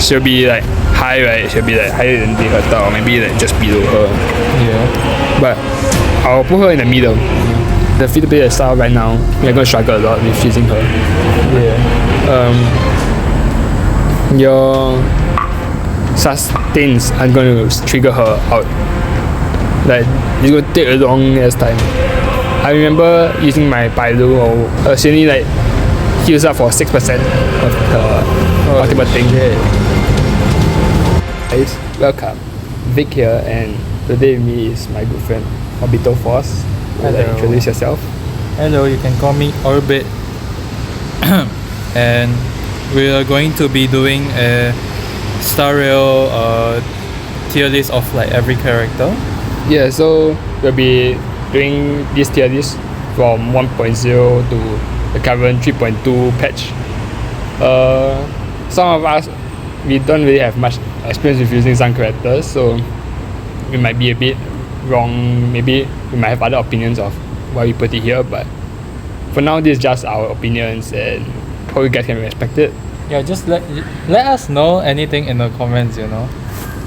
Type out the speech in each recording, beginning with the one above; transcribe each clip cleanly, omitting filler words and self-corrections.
she'll be like high, right? She'll be like higher than Nihility, or maybe like just below her. Yeah. But I'll put her in the middle. The Phantylia style right now, we're gonna struggle a lot with using her. Yeah. Your sustains are going to trigger her out. Like it's going to take a long ass time. I remember using my Bailu or she only like heals up for 6% of her ultimate thing. Guys, welcome. Vic here, and today with me is my good friend Orbito Force. Would you like introduce yourself? Hello, you can call me Orbit. And we are going to be doing a Star Rail tier list of like every character. Yeah, so we'll be doing this tier list from 1.0 to the current 3.2 patch. Some of us, we don't really have much experience with using some characters, so we might be a bit wrong. Maybe we might have other opinions of why we put it here, but for now this is just our opinions and hope you guys can respect it. Yeah, just let us know anything in the comments, you know.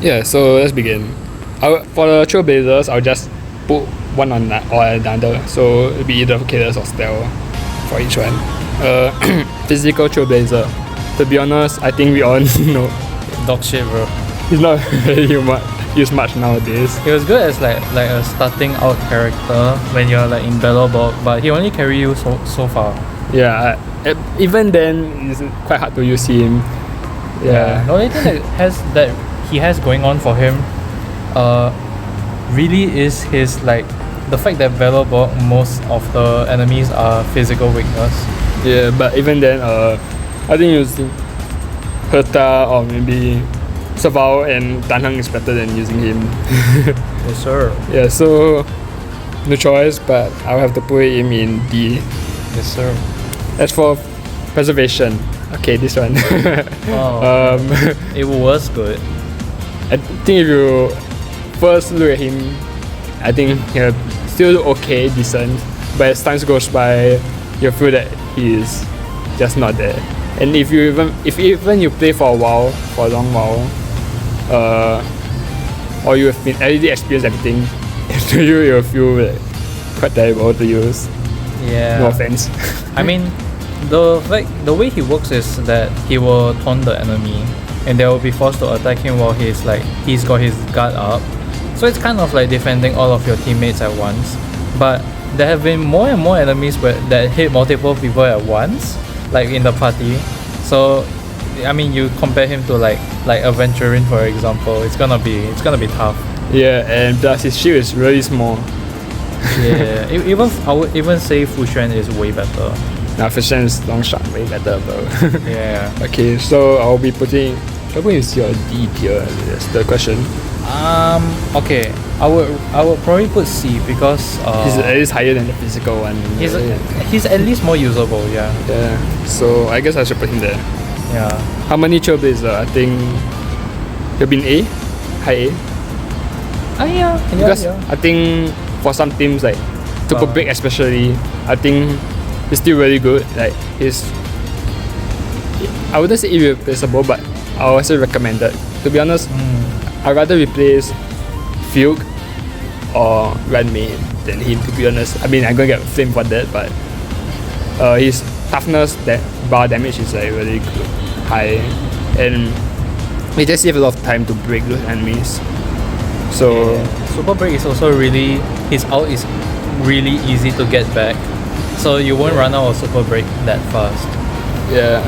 Yeah, so let's begin. For the Trailblazers, I'll just put one on or another, so it'll be either Killers or Stealth for each one. Physical Trailblazer. To be honest, I think we all know Dog shit, bro. he's not really used much nowadays. He was good as like a starting out character when you're like in battle block, but he only carry you so far. Yeah, even then it's quite hard to use him. Yeah. The only thing that he has going on for him, really is his like the fact that battle block most of the enemies are physical weakness. Yeah, but even then, I think using Herta or maybe Savao and Danheng is better than using him. Yes, sir. Yeah, so no choice, but I'll have to put him in D. Yes, sir. As for preservation, okay, this one. It was good. I think if you first look at him, I think he'll still okay, decent, but as time goes by, you'll feel that he is just not there. And if you play for a while, for a long while, or you have been already experienced everything, to you'll feel like quite terrible to use. Yeah. No offense. I mean, the way he works is that he will taunt the enemy, and they will be forced to attack him while he's got his guard up. So it's kind of like defending all of your teammates at once. But there have been more and more enemies that hit multiple people at once, like in the party. So I mean, you compare him to like Aventurin, for example, it's gonna be tough. Yeah, and plus his shield is really small. Yeah, I would even say Fushuan is way better. Now Fushuan is long shot way better, bro. Yeah. Okay, so I'll be putting. I'm going to see your D tier. That's the question. Okay, I would probably put C because he's at least higher than the physical one. He's at least more usable. Yeah. Yeah. So I guess I should put him there. Yeah. How many Trailblazer? I think he'll be in A, high A. Yeah. Because I think for some teams like Super Break especially, I think he's still really good. Like I wouldn't say irreplaceable, but I also recommend it. To be honest, I'd rather replace Fugue or Ranmei than him, to be honest. I mean, I'm gonna get flamed for that, but his toughness, that bar damage is like really good, high, and he just have a lot of time to break those enemies. So Super Break is also really, his out is really easy to get back, so you won't run out of Super Break that fast. Yeah.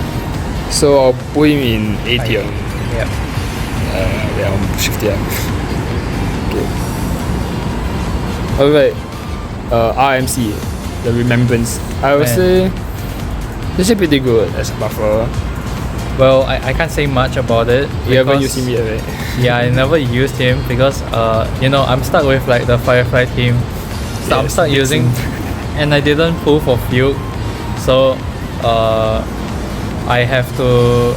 So I'll put him in A tier. Yeah. Yeah, I'll shift here. Okay. Alright. RMC, the Remembrance. I would say this is pretty good as a buffer. Well, I can't say much about it. You haven't used him yet, right? Yeah, I never used him because I'm stuck with like the Firefly team. So I'm stuck using, and I didn't pull for Fugue, so I have to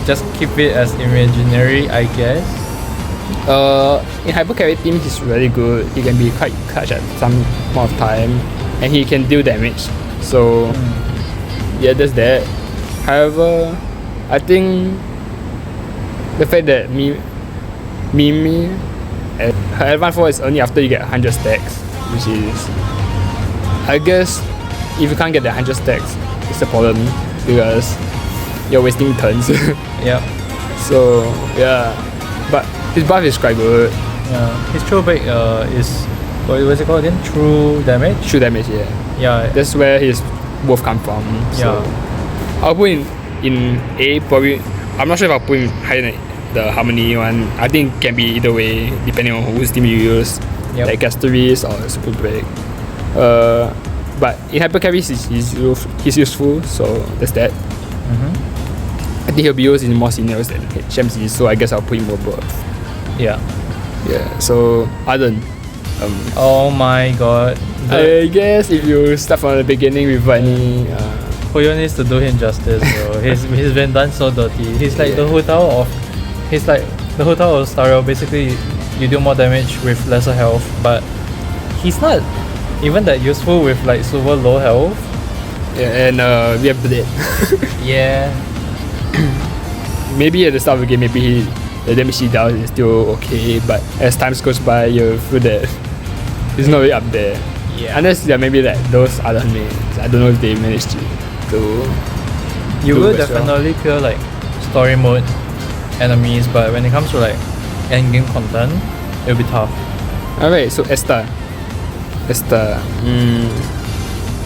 just keep it as imaginary, I guess. In hyper carry team, he's really good. He can be quite clutch at some amount of time, and he can deal damage. So yeah, there's that. However, I think the fact that Mimi, her advance forward is only after you get 100 stacks, which is, I guess, if you can't get the 100 stacks, it's a problem because you're wasting turns. Yeah. So yeah, but his buff is quite good. Yeah. His throwback is what's it called again? True damage. True damage, yeah. Yeah. That's where his wolf come from. So Yeah. I'll put in A probably. I'm not sure if I'll put him higher than the Harmony one. I think it can be either way depending on whose team you use. Yep. Like Castoris or Super Break. But in Hyper Carries he's useful, so that's that. I think he'll be used in more seniors than HMC, so I guess I'll put him above. Yeah. Yeah, so Arden. Oh my god. I guess if you start from the beginning with Vani, Hoyo needs to do him justice, bro. he's been done so dirty. He's like the whole tower of Star Rail. Basically, you do more damage with lesser health, but he's not even that useful with like super low health. yeah, and we have Blade. Yeah. Maybe at the start of the game, maybe the damage he does is still okay, but as time goes by, you feel that he's not really up there. Yeah. Unless there maybe like those other mains. I don't know if they managed to You do will as well. definitely clear like story mode enemies, but when it comes to like end game content, it'll be tough. Alright, so Esther.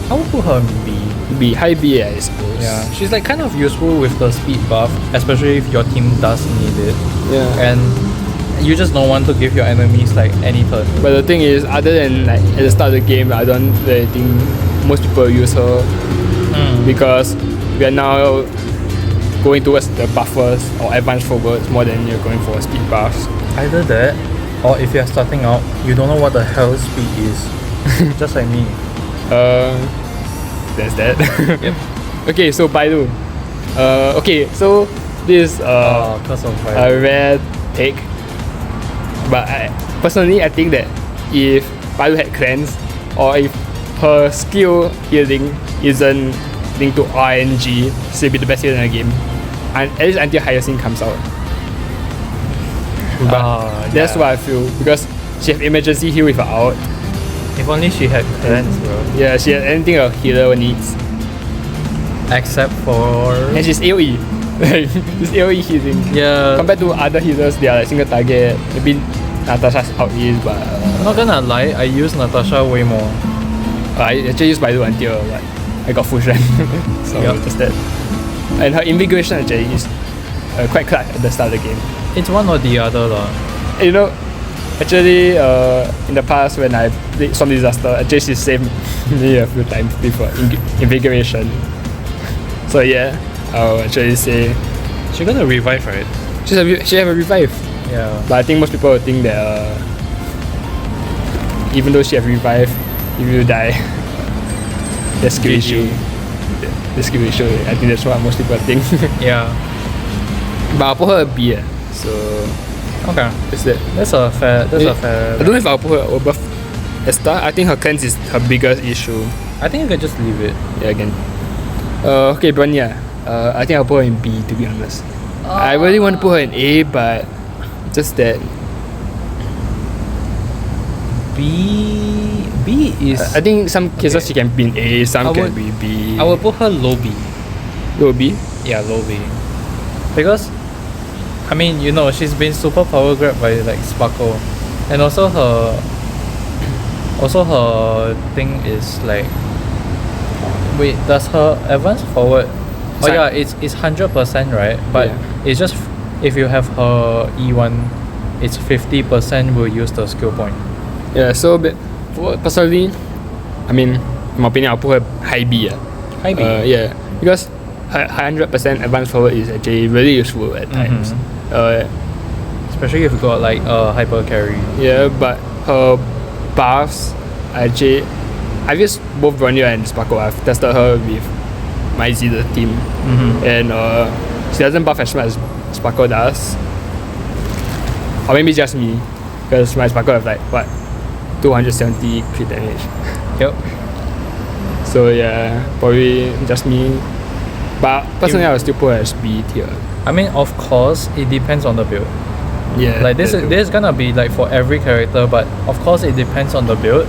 I would put her in B. B, high B, I suppose. Yeah, she's like kind of useful with the speed buff, especially if your team does need it. Yeah. And you just don't want to give your enemies like any turn. But the thing is, other than like at the start of the game, I don't really think most people use her because we are now going towards the buffers or advanced forwards more than you're going for speed buffs. Either that, or if you're starting out, you don't know what the hell speed is. Just like me. There's that. Yep. Okay, so Baidu. Okay, so this is Curse of Fire. a rare take. But personally, I think that if Baidu had cleanse, or if her skill healing isn't linked to RNG, she'll be the best healer in the game. And at least until Hyacinth comes out. But that's what I feel, because she have emergency heal with her out. If only she had cleanse, bro. Yeah, she has anything a healer needs. Except for... And she's AoE. Like, she's AoE healing. Yeah. Compared to other healers, they are like single target. Maybe Natasha's out is, but I'm not gonna lie, I use Natasha way more. I actually use Baidu until like I got full strength. So Yup. just that. And her invigoration actually is quite clutch at the start of the game. It's one or the other lah. You know, actually in the past when I played Storm Disaster, actually she saved me a few times before invigoration. So yeah, I'll actually say She gonna revive, right? she have a revive. Yeah. But I think most people will think that even though she have revive, if you die, the skill GG. issue. The skill issue. I think that's what most people think. Yeah. But I'll put her a B. So Okay. that's that. That's a fair. I don't know if I'll put her above Esther. I think her cleanse is her biggest issue. I think you can just leave it. Yeah, again. Okay, Bronya. I think I'll put her in B, to be honest. I really want to put her in A, but just that. B is. I think some cases Okay. she can be in A, some I can would- be B. I will put her low B. Low B. Yeah, low B. Because, I mean, you know, she's been super power grabbed by like Sparkle, and also her thing is like. Wait, does her advance forward? Oh yeah, it's 100%, right? But Yeah. it's just if you have her E1, it's 50% will use the skill point. Yeah, so personally, I mean, in my opinion, I'll put her high B. High B. Yeah, because her 100% advanced forward is actually really useful at times. Especially if you got like a hyper carry. Yeah, but her buffs actually, I've used both Bronya and Sparkle. I've tested her with my Zeta team, and she doesn't buff as much as Sparkle does. Or maybe just me, because my Sparkle have like what 270 crit damage. Yep. So yeah, probably just me. But personally, I will still put her as B tier. I mean, of course, it depends on the build. Yeah. Like this is gonna be like for every character, but of course it depends on the build.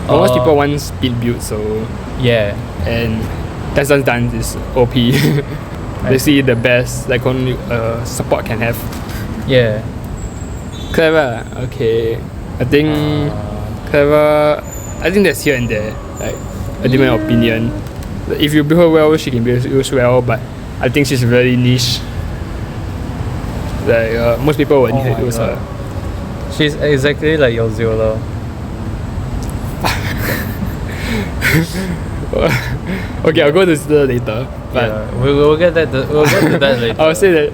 Most people want speed build, so yeah. and dance is OP. Basically the best like only support can have. Yeah. Clever. Okay. I think Clever. I think that's here and there. Like a different opinion. If you build her well, she can be used well, but I think she's very niche. Like most people would need to use her. She's exactly like your Ziola. Okay, I'll go to Ziola later. But yeah, we'll get that. We'll get to that later. I would say that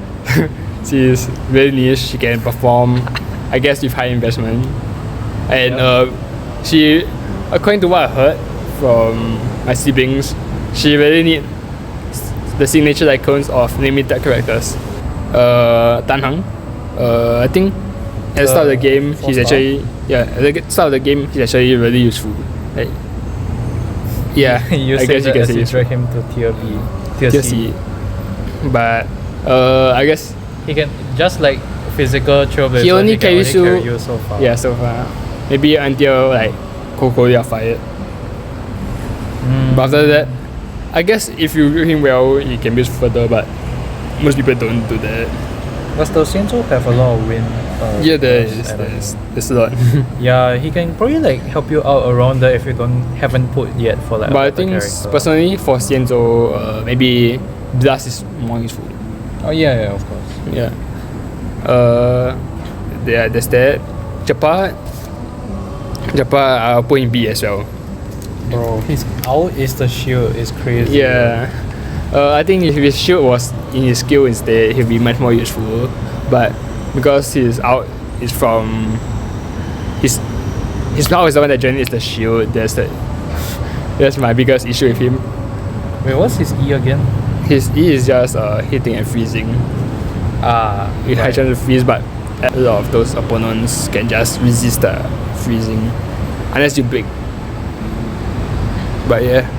she is very niche. She can perform, I guess, with high investment, and she, according to what I heard from my siblings, she really need the signature icons of limited characters. Tanhang, I think at the start of the game he's actually at the start of the game he's actually really useful. Like, yeah, you I guess you can say you drag him to tier B, tier C. But I guess he can just like physical trailblazer. He only carries carry you so far. Yeah, so far. Maybe until like Coco are fired. But after that, I guess if you build him well, he can build further. But most people don't do that. Does the Shinzo have a lot of win? Yeah, there's a lot. Yeah, he can probably like help you out around there if you haven't put yet for like. But I think personally for Shinzo, maybe Blast is more useful. Oh yeah, of course. Yeah. Yeah, there's that. Japat, I'll put in B as well. Bro, his out is the shield is crazy. Yeah. I think if his shield was in his skill instead, he'll be much more useful. But because his out is from his out is the one that generates the shield, that's my biggest issue with him. Wait, what's his E again? His E is just hitting and freezing. With high chance of freeze, but a lot of those opponents can just resist the freezing unless you break. But yeah.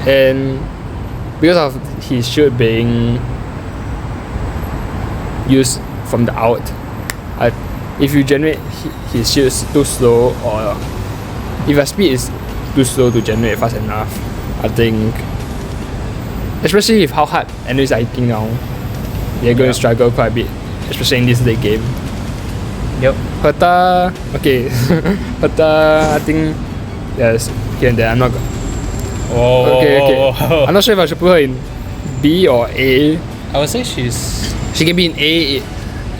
And because of his shield being used from the out, if you generate his shield is too slow, or if your speed is too slow to generate fast enough, I think, especially with how hard enemies are hitting now, they're going to struggle quite a bit, especially in this late game. Yep. Herta, okay. Herta, I think, yes, here and there. I'm not. Okay. I'm not sure if I should put her in B or A. I would say she can be in A.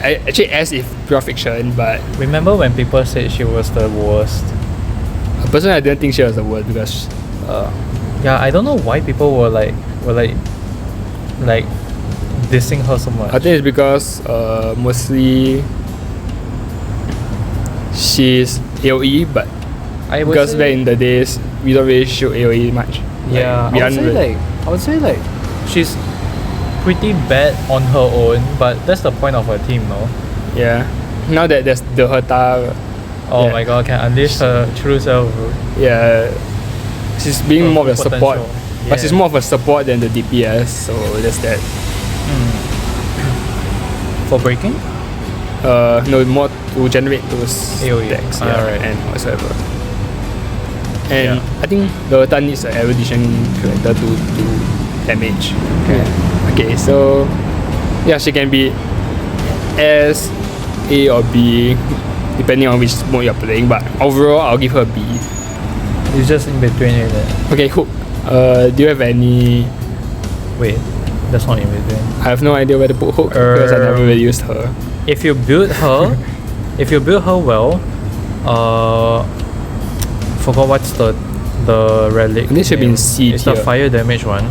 Actually, S if pure fiction, but remember when people said she was the worst? Personally, I didn't think she was the worst because. Yeah, I don't know why people were like dissing her so much. I think it's because mostly she's AoE, but because back in the days we don't really shoot AoE much. Yeah, I would say like she's pretty bad on her own, but that's the point of her team, no? Yeah. Now that there's the Herta. Oh my god, can unleash her true self. Yeah. She's being more of a support. Yeah. But she's more of a support than the DPS, so that's that. For breaking? No, more to generate those AoE decks, right. and whatsoever. And I think the Herta needs an erudition character to do damage. Okay, so yeah, she can be S, A or B depending on which mode you're playing, but overall I'll give her B. It's just in between it. Okay, Hook. Do you have any? Wait, that's not in between. I have no idea where to put Hook because I never really used her. If you build her, well, forgot what's the relic. This should be in C It's tier. the fire damage one.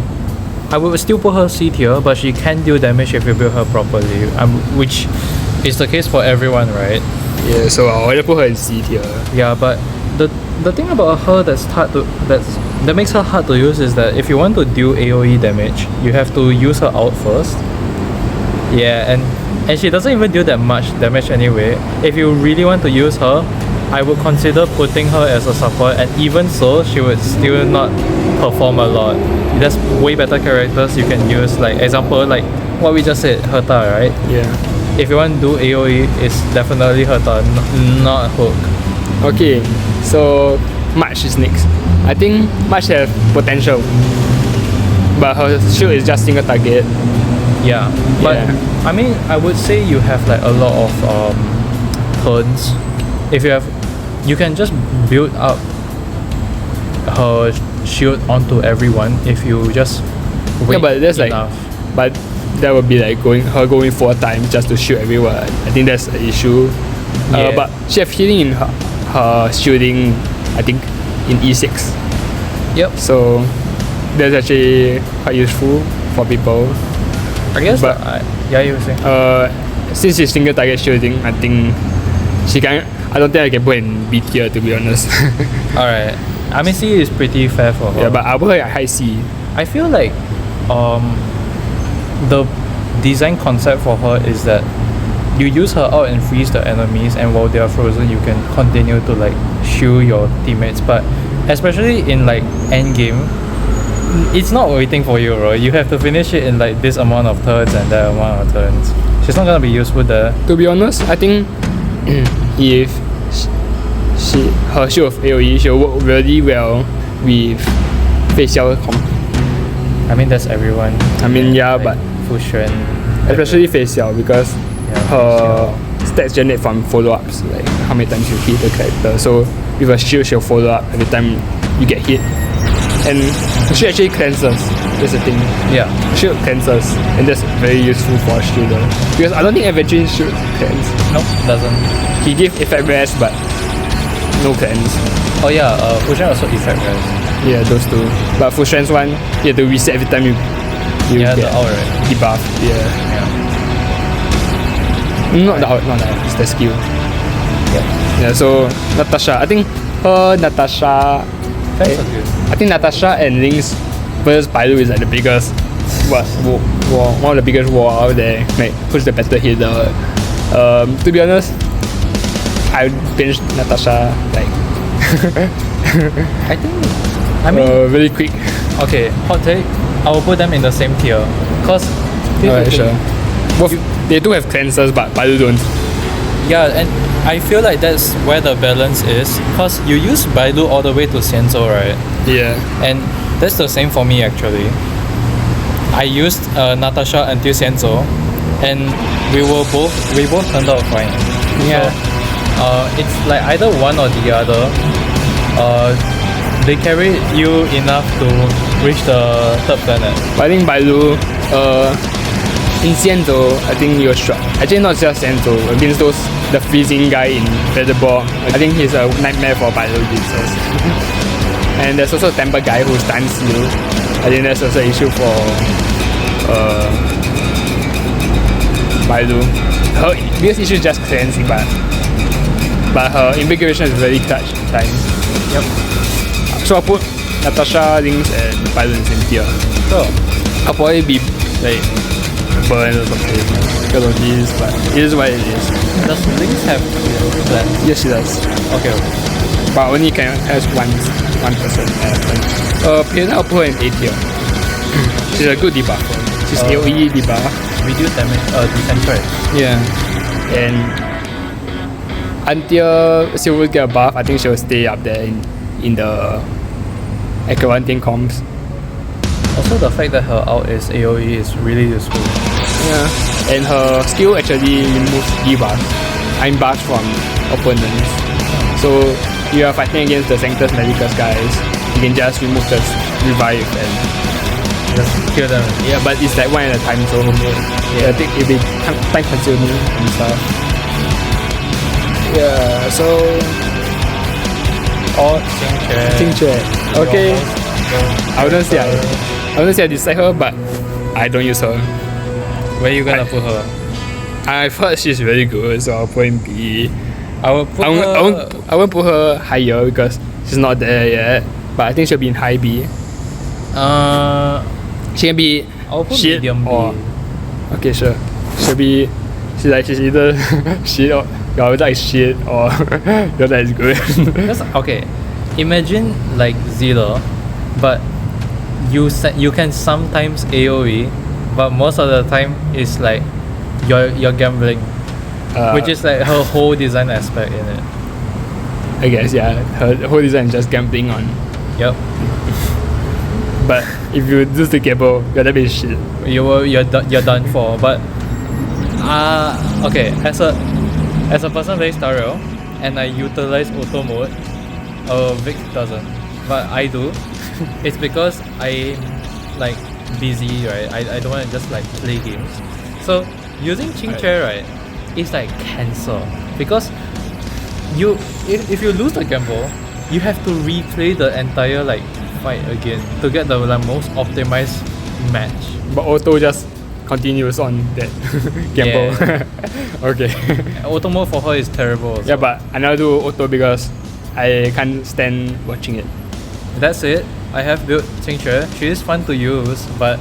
I would still put her C tier, but she can deal damage if you build her properly. Which is the case for everyone, right? Yeah, so I'll either put her in C tier. Yeah, but the thing about her that makes her hard to use is that if you want to deal AoE damage, you have to use her out first. Yeah, and she doesn't even deal that much damage anyway. If you really want to use her, I would consider putting her as a support, and even so, she would still not perform a lot. There's way better characters you can use, like example, like what we just said, Herta, right? Yeah. If you want to do AoE, it's definitely Herta, not Hook. Okay, so March is next. I think March have potential, but her shield is just single target. Yeah, but Yeah. I mean, I would say you have like a lot of turns. If you have, you can just build up her shield onto everyone if you just wait Yeah, but that's enough. but that would be like going 4 times just to shoot everyone. I think that's an issue. Yeah. But she have healing in her shielding, I think, in E6. Yep. So that's actually quite useful for people. I guess. But yeah, you were saying. Since she's single target shielding, I think she can. I don't think I can put in B tier, to be honest. Alright. I mean, C is pretty fair for her. Yeah, but I'll put her at high C. I feel like the design concept for her is that you use her out and freeze the enemies, and while they are frozen you can continue to like shield your teammates. But especially in like end game, it's not waiting for you, right? You have to finish it in like this amount of turns and that amount of turns. She's not gonna be useful there. To be honest, I think if her shield of AoE, she'll work really well with Fei Xiao comp. I mean, that's everyone. I mean, yeah, like, but Fu Xuan, especially Fei Xiao, because yeah, her stats generate from follow-ups, like how many times you hit the character. So with a shield, she'll follow up every time you get hit. And she actually cleanses. That's the thing. Yeah. Shield cleanses, and that's very useful for a shielder. Because I don't think Avenging should cleanse. Nope, doesn't. He give effect rest, but no cleanse. Oh yeah, Fu Xuan also effect rest. Yeah, those two. But for Shen's one, you have to reset every time you Yeah, get the out, right? debuff. Yeah. Not the out, not the out, it's the skill. Yeah, so Natasha, I think Natasha. That's so good. I think Natasha and Link's versus Bailu is like the biggest war, one of the biggest war out there. Like who's the better healer? To be honest, I benched Natasha like I mean, really quick. okay, hot take. I will put them in the same tier, cause Alright, sure. Both, they do have cleansers, but Bailu don't. yeah, and I feel like that's where the balance is, cause you use Bailu all the way to Senzo, right? Yeah. And that's the same for me actually. I used Natasha until Senzo, and we both turned out fine. Yeah. So, it's like either one or the other. They carry you enough to reach the third planet. But I think Bailu, in Senzo, I think you're strong. Actually, not just Senzo. Against the freezing guy in Preferable, I think he's a nightmare for Bailu users. And there's also a temper guy who stuns you. I think that's also an issue for Bailu. Her biggest issue is just cleansing, but her invigoration is very clutch at times. Yep. So I'll put Natasha, Lynx, and Bailu in the same tier. So, I'll probably be like burned or something because of this, but it is what it is. does Lynx have plans? Yes, she does. Okay. But only can has one person. Piana, I'll put her in A tier. She's a good debuffer. She's AoE debuff. Reduce damage, defense, right? Yeah. And until Swordward get a buff, I think she'll stay up there in the Acroanting comps. Also, the fact that her out is AoE is really useful. Yeah. And her skill actually removes debuffs. I'm buffed from opponents. So you are fighting against the Sanctus Medicus guys, you can just remove the revive and Just kill them. yeah, but it's like one at a time, so yeah, I think it'll be time consuming and stuff. Yeah, so Qingque. Okay. I wouldn't say I dislike her, but I don't use her. Where you gonna put her? I've heard she's really good, so I'll put in B. I will put I won't put her higher because she's not there yet. But I think she'll be in high B. She can be I'll put shit medium B. or okay, sure. She's either shit or your deck is shit or your deck is good. That's okay. Imagine like Zilla, but you can sometimes AoE, but most of the time it's like you're gambling, which is like her whole design aspect in it. I guess, yeah. Her whole design is just gambling on. Yep. But if you lose the cable, your deck is shit. You're done for. But okay, as a person playing Star Rail and I utilize auto mode, Vic doesn't, but I do. It's because I'm like busy, right? I don't want to just like play games. So using Qingque, right, is like cancer, because if you lose the gamble, you have to replay the entire like fight again to get the like, most optimized match. But auto just continues on that gamble. Yeah. Okay. Auto mode for her is terrible also. Yeah, but I never do auto because I can't stand watching it. That's it. I have built Qingque. She is fun to use, but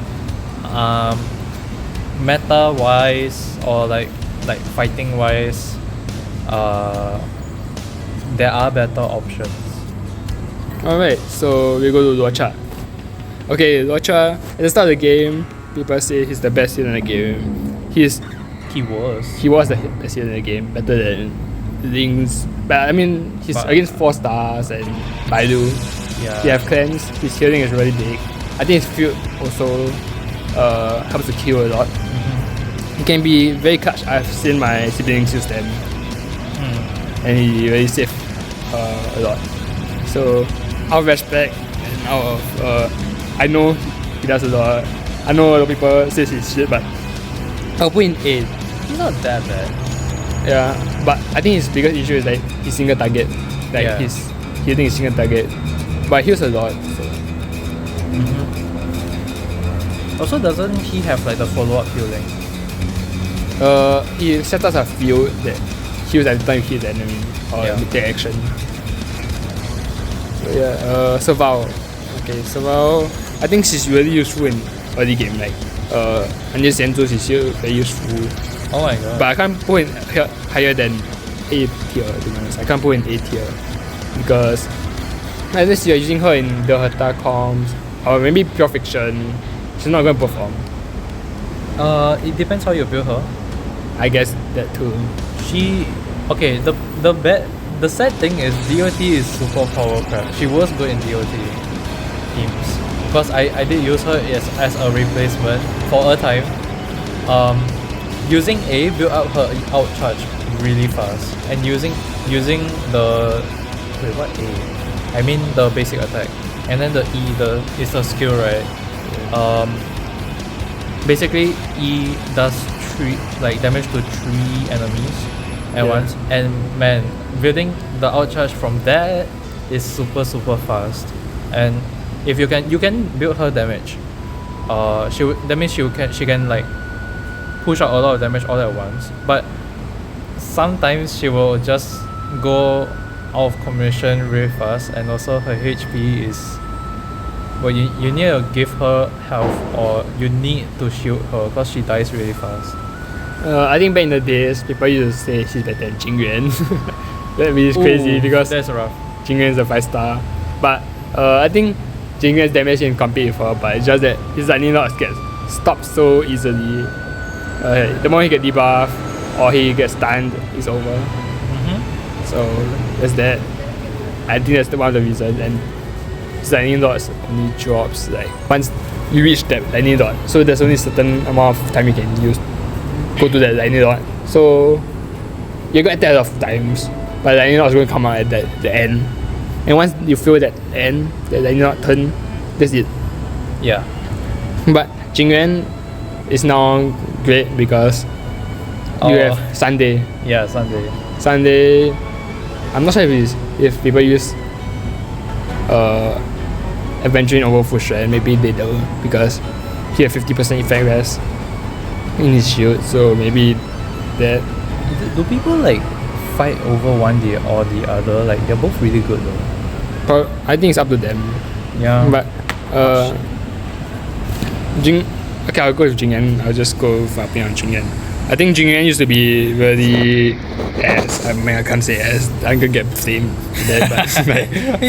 meta wise or like fighting wise, there are better options. Alright, so we go to Luocha. Okay, Luocha, at the start of the game, people say he's the best hero in the game. He was the best hero in the game, better than Lings. But I mean, he's against 4 stars and Baidu. Yeah. He have clans, his healing is really big. I think his field also helps to kill a lot. He can be very clutch. I've seen my siblings use them. And he really saved a lot. So out of respect and out of I know he does a lot. I know a lot of people say he's shit, but I'll put in 8. He's not that bad. Yeah, but I think his biggest issue is like his single target. Like his hitting his single target. But he heals a lot. So. Also, doesn't he have like the follow-up healing? He sets us a field that heals every time you hit the enemy or take action. So yeah, Serval. Okay, Serval, I think she's really useful in early game. Like under Senzu, she's still very useful. Oh my god. But I can't put in higher than A tier, to be honest. I can't put in A tier because unless you're using her in the Herta comms or maybe Pure Fiction, she's not going to perform. It depends how you build her. I guess that too. The sad thing is DOT is super power crap. She was good in DOT teams because I did use her as a replacement for a time. Using A build up her out charge really fast, and using the I mean the basic attack, and then the E is a skill, right? Basically E does damage to 3 enemies at once, and man, building the out charge from that is super fast. And if you can build her damage, she can like push out a lot of damage all at once. But sometimes she will just go out of commission really fast, and also her HP is. But you need to give her health, or you need to shield her because she dies really fast. I think back in the days, people used to say she's better than Jingyuan. That is crazy because that's rough. Jingyuan is a 5-star. But I think Jingyuan's damage can compete with her, but it's just that his lightning rod gets stopped so easily. The moment he gets debuff or he gets stunned, it's over. So that's that. I think that's one of the reasons. And his lightning rod only drops like once you reach that lightning rod. So there's only a certain amount of time you can use go to that lightning rod. So you're going to attack a lot of times, but the lightning rod is going to come out at the end. And once you feel that end, the lightning rod turn, that's it. Yeah. But Jingyuan is now great because you have Sunday. Yeah, Sunday. Sunday, I'm not sure if people use Adventuring over Fushuen, maybe they don't because he has 50% effect rest in his shield, so maybe that. Do people like fight over one or the other? Like they're both really good though. But I think it's up to them. Yeah. But okay, I'll go with Jingyuan. I'll just go for opinion on Jingyuan. I think Jingyuan used to be really I can't say ass. I'm gonna get flamed for that, but like,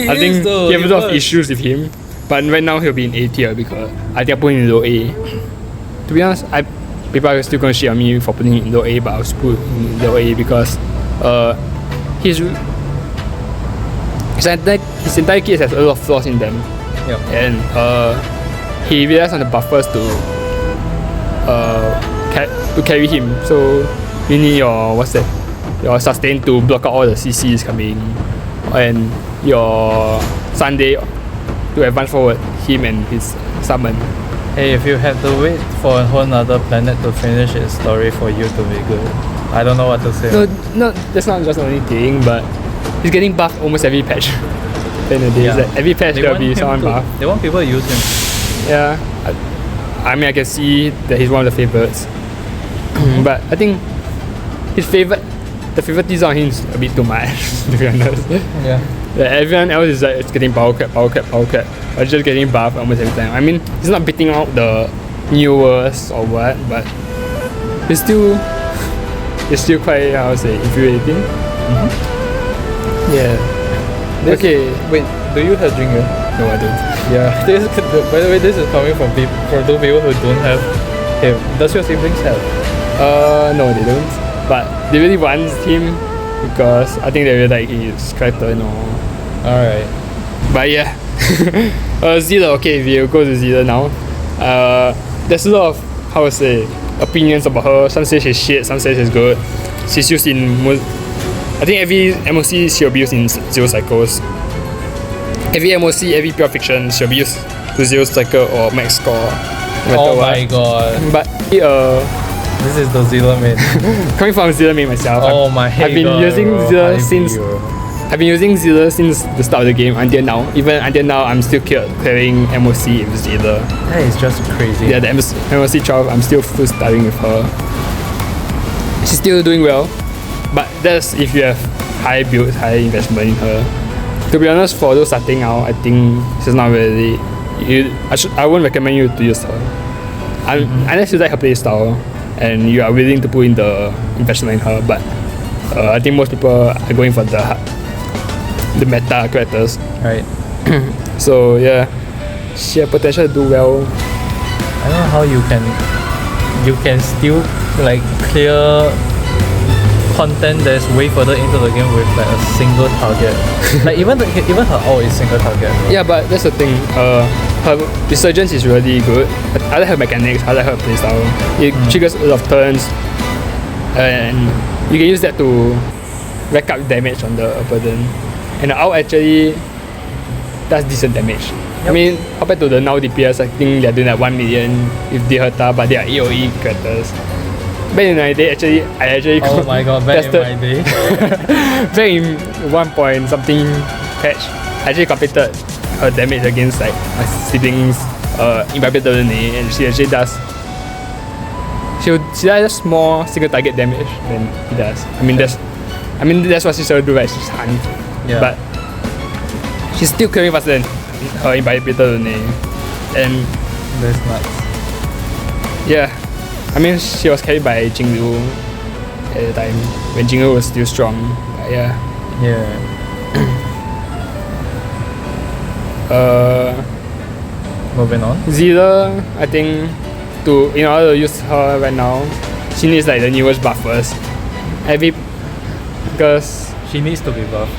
I think he have a lot of issues with him. But right now he'll be in A tier because I think I put him in low A. To be honest, people are still gonna shit on me for putting him in low A, but I'll just put him in low A because his entire kit has a lot of flaws in them. Yep. And he relies on the buffers to carry him. So you need your sustain to block out all the CCs coming, and your Sunday to advance forward him and his summon. Hey, if you have to wait for a whole nother planet to finish its story for you to be good, I don't know what to say. No, that's not just the only thing, but he's getting buffed almost every patch. Like every patch there'll be someone buffed. They want people to use him. Yeah, I mean I can see that he's one of the favorites, but I think the favoritism on him is a bit too much, to be honest. Yeah. Like everyone else is like it's getting power cap, or just getting buffed almost every time. I mean, he's not beating out the newest or what, but it's still quite, how to say, infuriating. Yeah. Okay. Wait, do you have Jingyuan? No, I don't. Yeah. By the way, this is coming from two people who don't have him. Does your siblings have? No, they don't. But they really want him because I think they really like his character and all. Alright. But yeah. Zilla, okay, we'll go to Zilla now. There's a lot of, how to say, opinions about her. Some say she's shit, some say she's good. She's used in I think every MOC she'll be used in 0 cycles. Every MOC, every pure fiction she'll be used to 0 cycle or max score. No Oh my god. But this is the Zilla main. coming from Zilla main myself, I've been using Zilla since the start of the game until now. Even until now, I'm still clearing MOC with Zilla. That is just crazy. Yeah, the MOC 12, I'm still full starting with her. She's still doing well, but that's if you have high build, high investment in her. To be honest, for those starting out, I think she's not really. I won't recommend you to use her, unless you like her playstyle and you are willing to put in the investment in her. But I think most people are going for the meta characters. Right. So yeah, she has potential to do well. I don't know how you can still like clear content that's way further into the game with like a single target. Like even her ult is single target. Yeah, but that's the thing. Her resurgence is really good. I like her mechanics. I like her playstyle. It triggers a lot of turns, and you can use that to rack up damage on the opponent. And the ult actually does decent damage. Yep. I mean, compared to the now DPS, I think they're doing like 1 million with Dihata, but they are AoE characters. Back in my day, I actually oh my god, back in my day. back in 1 point something patch, I actually completed her damage against like my siblings in Preferable, and she actually does. She does more single target damage than he does. I mean that's what she's trying to do, right? She's hunt. Yeah. But she's still clearing faster than her in Preferable, and that's nuts. Yeah. I mean, she was carried by Jinglu at the time when Jinglu was still strong. But yeah. Yeah. Moving on. Zilla, I think, in order to use her right now, she needs like the newest buffers. Because she needs to be buffed.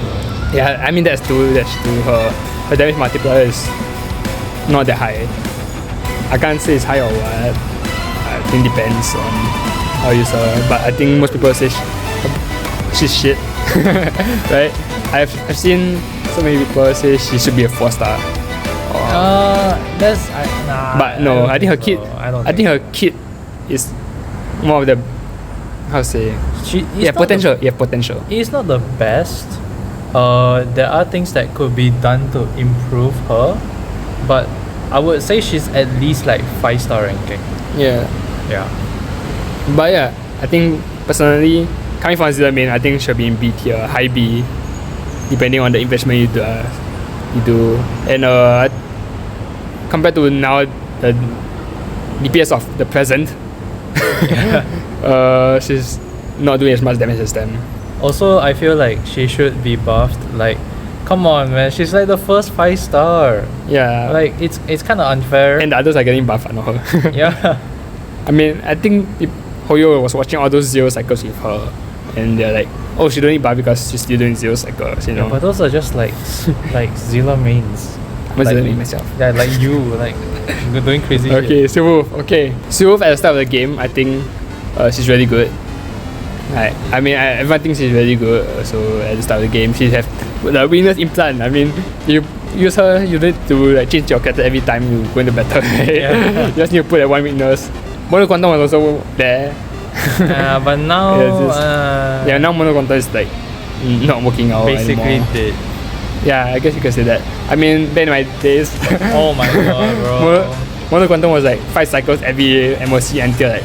Yeah, I mean that's true. Her damage multiplier is not that high. I can't say it's high or what. I think depends on how you use her, but I think most people say she's shit, right? I've seen so many people say she should be a 4-star. But no, I think her kit. I think her kit is more of the, how to say? Potential. Potential. It's not the best. There are things that could be done to improve her, but I would say she's at least like 5-star ranking. Yeah. But yeah, I think personally, coming from Zilla main, I think she'll be in B tier, high B, depending on the investment you do. And compared to now, the DPS of the present, she's not doing as much damage as them. Also, I feel like she should be buffed. Like, come on, man, she's like the first 5-star. Yeah. Like, it's kind of unfair. And the others are getting buffed, not her. Yeah. I mean, I think Hoyo was watching all those 0 cycles with her, and they're like, oh, she don't need buff because she's still doing 0 cycles, you know. Yeah, but those are just like Zilla mains. I'm like, Zilla main myself. Yeah, like you, like you're doing crazy shit. Okay, Silwolf. Okay, Silwolf at the start of the game, I think she's really good. Like, I mean, everyone thinks she's really good. So at the start of the game, she have the weakness implant. I mean, you use her, you need to like change your character every time you go into battle. Right? Yeah. You just need to put that one weakness. Mono Quantum was also there. But now, now Mono Quantum is like not working out basically anymore. dead. Yeah, I guess you can say that. I mean, back in my days, Oh my god, bro. Mono Quantum was like 5 cycles every MOC until like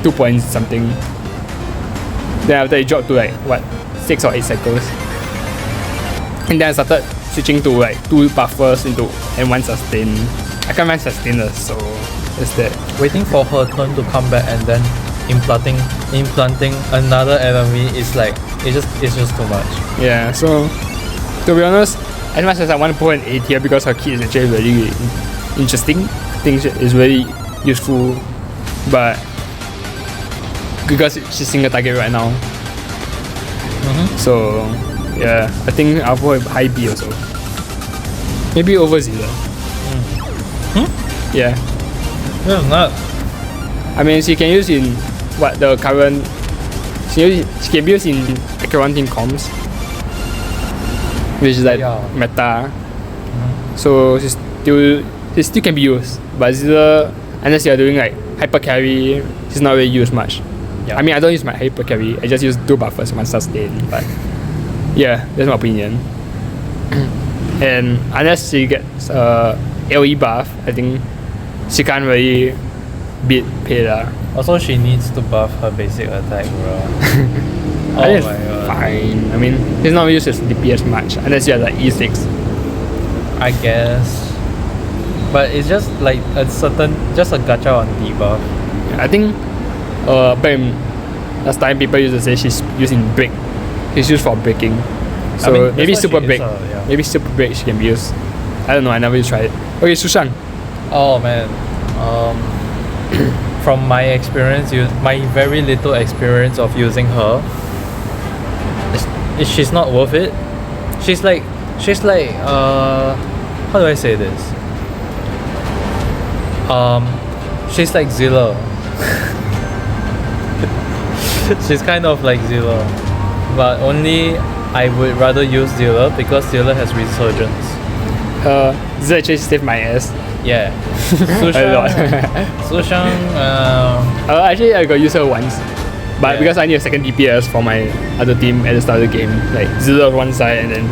2 points something. Then after it dropped to like what 6 or 8 cycles, and then I started switching to like 2 buffers into and 1 sustain. I can't run sustainers, so it's that. Waiting for her turn to come back and then implanting another enemy is like it's just too much. Yeah, so to be honest, as much as I want to put an A tier because her kit is actually really interesting, I think it's really useful, but because she's single target right now, so yeah, I think I'll put high B also. Maybe over Zilla. Yeah. No, not. I mean, she can use in what the current. She can be used in Acheron team comms, which is like meta. So she still can be used, but Zilla, unless you are doing like hyper carry, she's not really used much. Yeah. I mean, I don't use my hyper carry. I just use 2 buffers, 1 sustain. But yeah, that's my opinion. And unless she gets AoE buff, I think she can't really beat Pela. Also, she needs to buff her basic attack, bro. I think it's fine. I mean, it's not used as DPS much unless you have like E6. I guess. But it's just like a gacha on debuff. I think back in last time people used to say she's using break. She's used for breaking. So I mean, maybe that's what super she break. is, yeah. Maybe super break she can be used. I don't know, I never really tried it. Okay, Sushan. Oh man. From my experience, my very little experience of using her, she's not worth it. She's like how do I say this? She's like Zilla. She's kind of like Zilla, but only I would rather use Zilla because Zilla has resurgence. Zilla actually saved my ass. Yeah. A lot. Sushan, actually I got used her once, but Yeah. because I need a second DPS for my other team at the start of the game, like Zilla on one side and then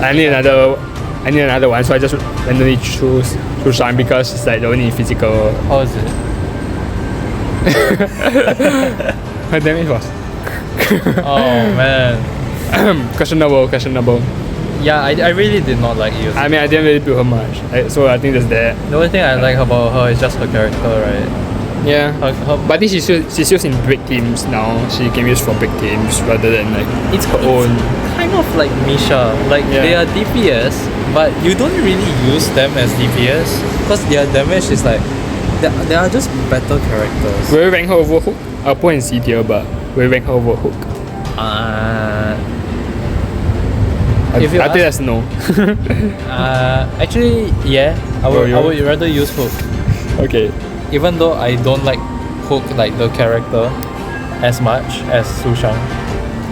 I need another one, so I just randomly choose Sushan because it's like the only physical. how is it? Her damage was Oh man. questionable. Yeah, I really did not like using. I mean, I didn't really build her much, so I think that's that. The only thing I like about her is just her character, right? Yeah. Her But I think she's used in break teams now. She can use for break teams rather than like it's her own. kind of like Misha. Like Yeah. they are DPS, but you don't really use them as DPS because their damage is like they are just better characters. Will you rank her over Hook? I'll put in C tier, but will you rank her over Hook? If you I think that's no. actually, yeah, I would rather use Hook, Okay. even though I don't like Hook like the character as much as Sushan.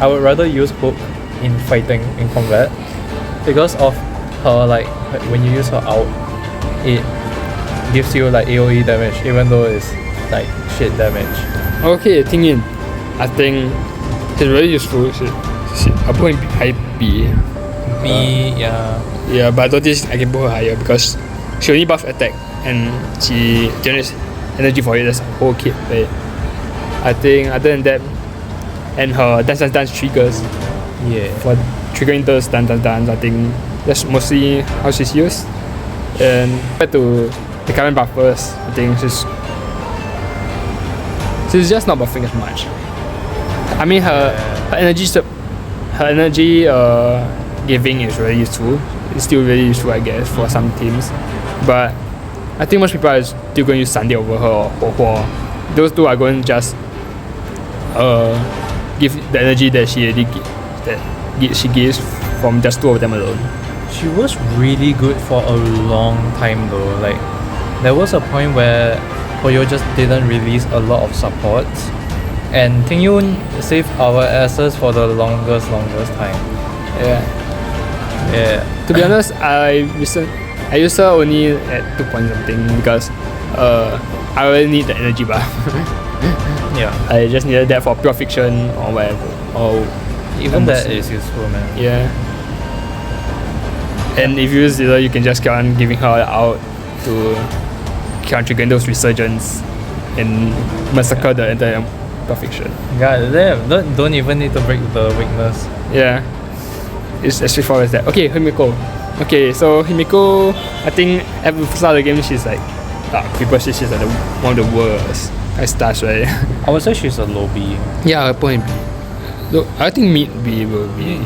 I would rather use Hook in fighting in combat because of her like when you use her out, it gives you like AoE damage even though it's like shit damage. Okay, Tingyin. I think she's really useful. I'll put in high B. Yeah. Yeah, but I don't think I can put her higher because she only buff attack and she generates energy for it. That's a whole kit. But I think other than that, and her dance triggers Yeah. for triggering those dance. I think that's mostly how she's used. And compared to the current buffers, I think So it's just not buffing as much. I mean her energy giving is really useful. It's still really useful, I guess, for some teams. But I think most people are still going to use Sunday over her or Huo. Those two are going to just give the energy that she gives from just two of them alone. She was really good for a long time though. Like there was a point where Hoyo just didn't release a lot of supports, and Ting Yun saved our asses for the longest time. Yeah. To be honest, I used her only at 2 point something because I really need the energy bar. Yeah. I just needed that for pure fiction or whatever. Or even that is useful, man. Yeah. And if you use Zilla, you can just keep on giving her out to keep on triggering those resurgence and massacre the entire pure fiction. God damn, don't even need to break the weakness. Yeah. It's as straightforward as that. Okay, Himiko. Okay, so Himiko, I think at the start of the game she's like people say she's like one of the worst stars, right? I would say she's a low B. Yeah, her point B. Look, I think mid B will be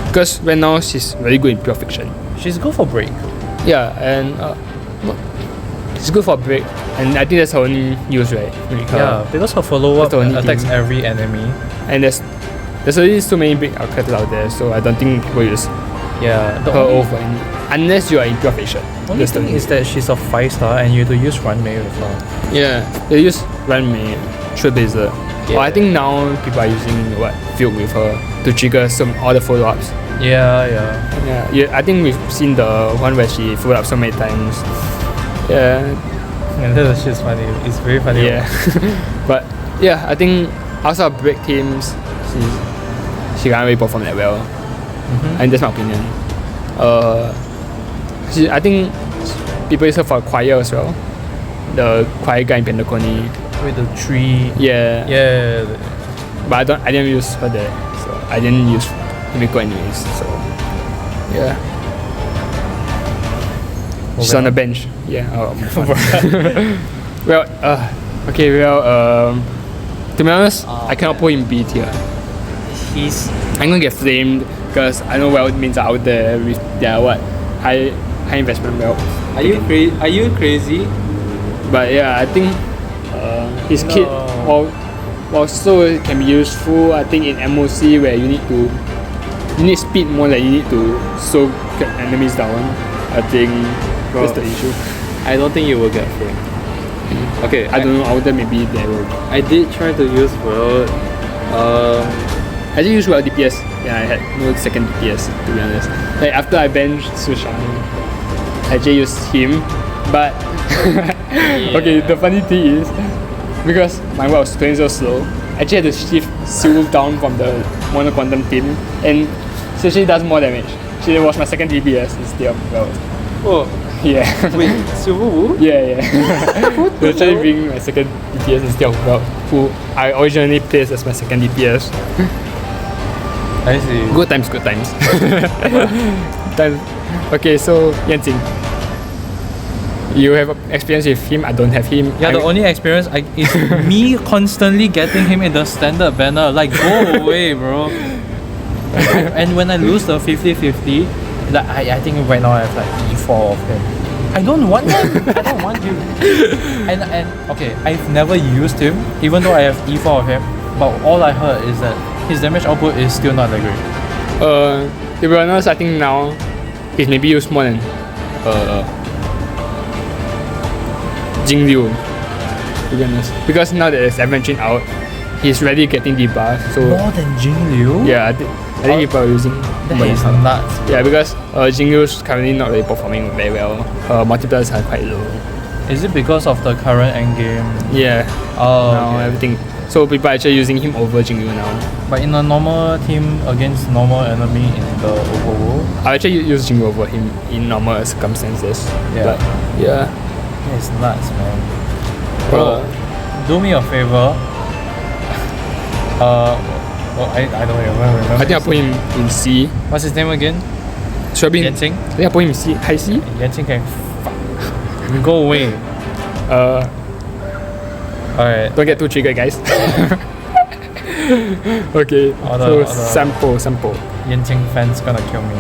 because right now she's very good in pure fiction. She's good for break. Yeah, and she's good for break, and I think that's her only use, right? Yeah, because her follow-up attacks thing. every enemy. And there's already so many big characters out there, so I don't think people use her over unless you are in pure fiction. Only thing is that she's a 5-star and you have to use Run May with her. Yeah, they use Run May, Trailblazer. Yeah. Or I think now people are using Field with her to trigger all the follow-ups. Yeah, I think we've seen the one where she followed up so many times. Yeah. And that's just funny. It's very funny. Yeah. But yeah, I think outside of break teams, she can't really perform that well. And that's my opinion. I think people use her for choir as well. The choir guy in Pentaconi. With the tree. Yeah. Yeah. But I didn't use her there, so I didn't use Himiko anyways. So yeah. She's on the bench. Yeah. To be honest, I cannot put him B tier. I'm gonna get flamed because I know Weld means are out there with their high investment Weld. Are you crazy? But yeah, I think his kit while still can be useful, I think in MOC where you need speed more than you need to slow enemies down. I think that's the issue. I don't think you will get framed. Okay, I don't know, out there maybe they will. I did try to use World. I did use World DPS. Yeah, I had no second DPS to be honest. Like after I benched Sushan, I just used him. But okay, the funny thing is because my World was playing so slow, I actually had to shift Sue down from the Mono Quantum team, and so she does more damage. She was my second DPS instead of World. Oh. Yeah. Wait, Silver Wu? Yeah. They're actually being my second DPS instead of Weld, who I originally placed as my second DPS. I see. Good times. Okay, so Yanqing, you have experience with him. I don't have him. Yeah, the only experience is me constantly getting him in the standard banner. Like, go away, bro. And when I lose the 50-50, like I think right now I have like E4 of him. I don't want him. I don't want him. And okay, I've never used him, even though I have E4 of him. But all I heard is that his damage output is still not that great. To be honest, I think now he's maybe used more than Jingliu. To be honest, because now that there's Adventuring out, he's really getting debuffed. So more than Jingliu? Yeah, I think people are using. That is nuts. Yeah, because Jingliu's currently not really performing very well. Her multipliers are quite low. Is it because of the current endgame? Yeah. Now everything. So people are actually using him over Jingliu now. But in a normal team against normal enemy in the overworld, I actually use Jingliu over him in normal circumstances. Yeah. But yeah. It's nuts, man. Bro, do me a favor. I don't remember. I think I put him in C. What's his name again? Yanqing? I think I put him in C. High C? Yanqing can fuck. Go away. Alright. Don't get too triggered, guys. Okay, sample. Yanqing fans gonna kill me.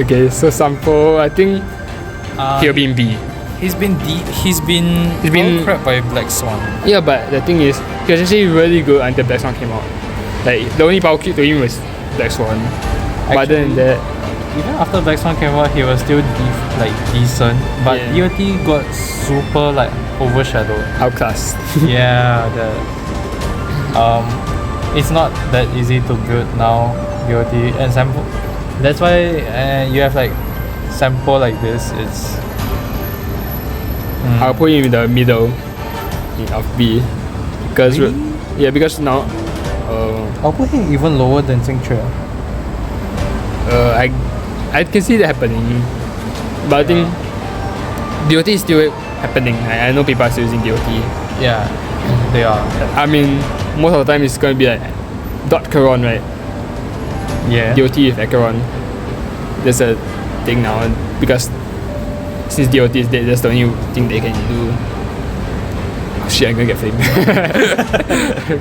Okay, so sample, I think he'll be in B. He's been crap by Black Swan. Yeah, but the thing is, he was actually really good until Black Swan came out. Like, the only power creep to him was Black Swan. But other than that, even after Black Swan came out, he was still decent. But DOT got super overshadowed. outclassed. Yeah, it's not that easy to build now, DOT and sample. That's why you have sample like this. It's I'll put him in the middle of B. Because really? Because now I'll put him even lower than Xingque. I can see that happening. But I think DOT is still happening. I know people are still using DOT. Yeah, they are. I mean, most of the time it's gonna be dot Caron, right? Yeah. DOT with Acheron. That's a thing now because since DOT is dead, that's the only thing they can do. Oh shit, I'm gonna get flamed.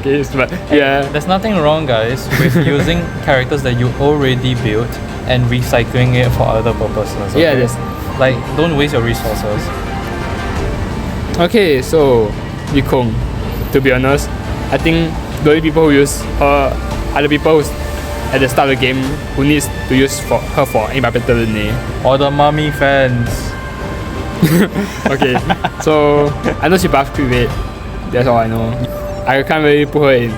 Okay, but yeah. There's nothing wrong, guys, with using characters that you already built and recycling it for other purposes. Okay? Yeah, there's don't waste your resources. Okay, so Yikong. To be honest, I think the only people who use her are the people who's at the start of the game who needs to use her for any better than me. Or the mummy fans. Okay, so I know she buff crit rate. That's all I know. I can't really put her in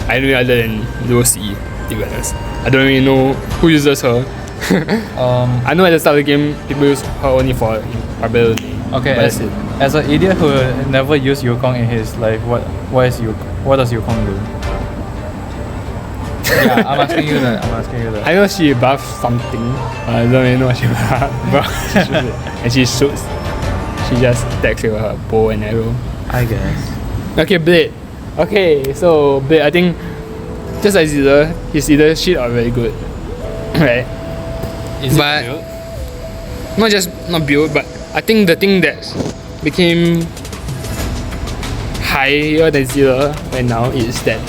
any other than low C, to be honest. I don't really know who uses her. I know at the start of the game people use her only for ability. Okay, as an idiot who never used Yukong in his life, what does Yukong do? Yeah, I'm asking you that. I know she buffs something. I don't really know what she buffs. And she shoots. She just attacks with her bow and arrow. I guess. Okay, Blade. Okay, so Blade, I think just as he's either shit or very good. Right? Is but it built? not build, but I think the thing that became higher than Zilla right now is that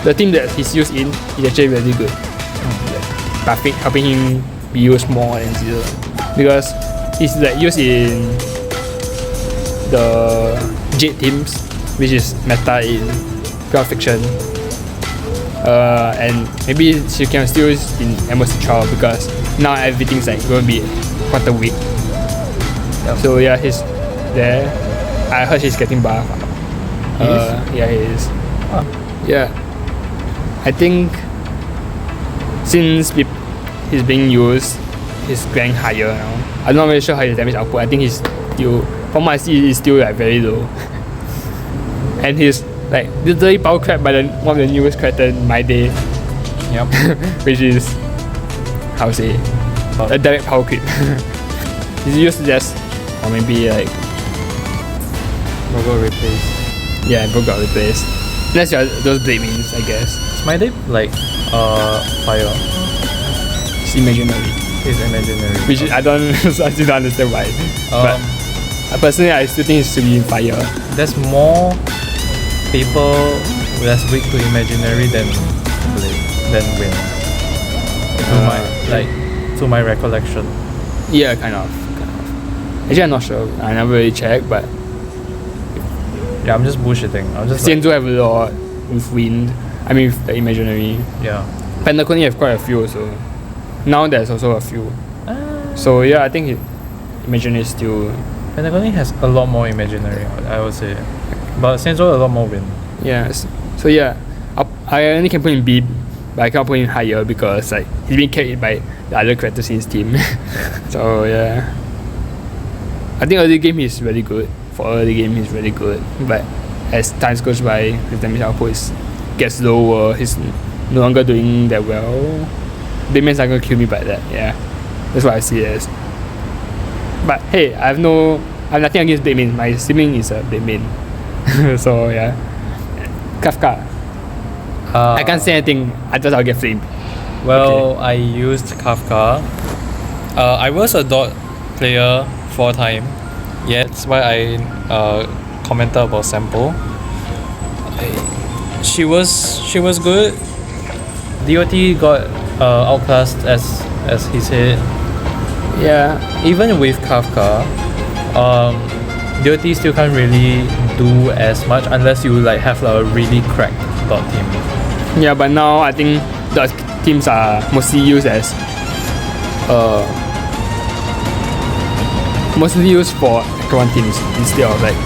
the team that he's used in is actually really good. Buffing, helping him be used more than Zilla. Because he's used in the Jade teams, which is meta in pure fiction. And maybe she can still use in Amos Trial because now everything's going to be quantum weak. Yep. So yeah, he's there. I heard he's getting buff. Yeah, he is. Huh. Yeah, I think since he's being used, he's going higher now. I'm not really sure how his damage output. I think he's still, from what I see, he's still very low. And he's literally power crap by one of the newest characters in my day. Yep. Which is, how to say, a direct power creep. He's used to just, or maybe Logo replace. yeah, broke out replace. Unless you're those blade means, I guess. Is my deck fire? It's imaginary. It's imaginary. Which I still don't understand why. But personally, I still think it should be in fire. There's more people that's weak to imaginary than wind. To my recollection. Yeah, kind of. Actually, I'm not sure. I never really checked, but Yeah, I'm just bullshitting. I'm just Xianzhu have a lot with wind. I mean, with the imaginary. yeah. Pentaconi have quite a few also. Now there's also a few. So yeah, I think imaginary is still. Pentagoni has a lot more imaginary, I would say. But Xianzhu a lot more wind. Yes. So yeah, I only can put in B, but I can't put in higher because he's being carried by the other characters in his team. So yeah, I think early game he's really good. For early game he's really good, but as time goes by, his damage output gets lower. He's no longer doing that well. Big man's not gonna kill me by that. Yeah, that's what I see it as. But hey, I have nothing against big main. My sibling is a big main. So yeah, Kafka. I can't say anything. I'll get flamed. Well, Okay. I used Kafka. I was a dot player for a time. Yeah, that's why I commented about sample. she was good. DOT got outclassed as he said. Yeah. Even with Kafka, DOT still can't really do as much unless you like have a really cracked dot team. Yeah, but now I think the teams are mostly used as mostly used for Acron teams instead of like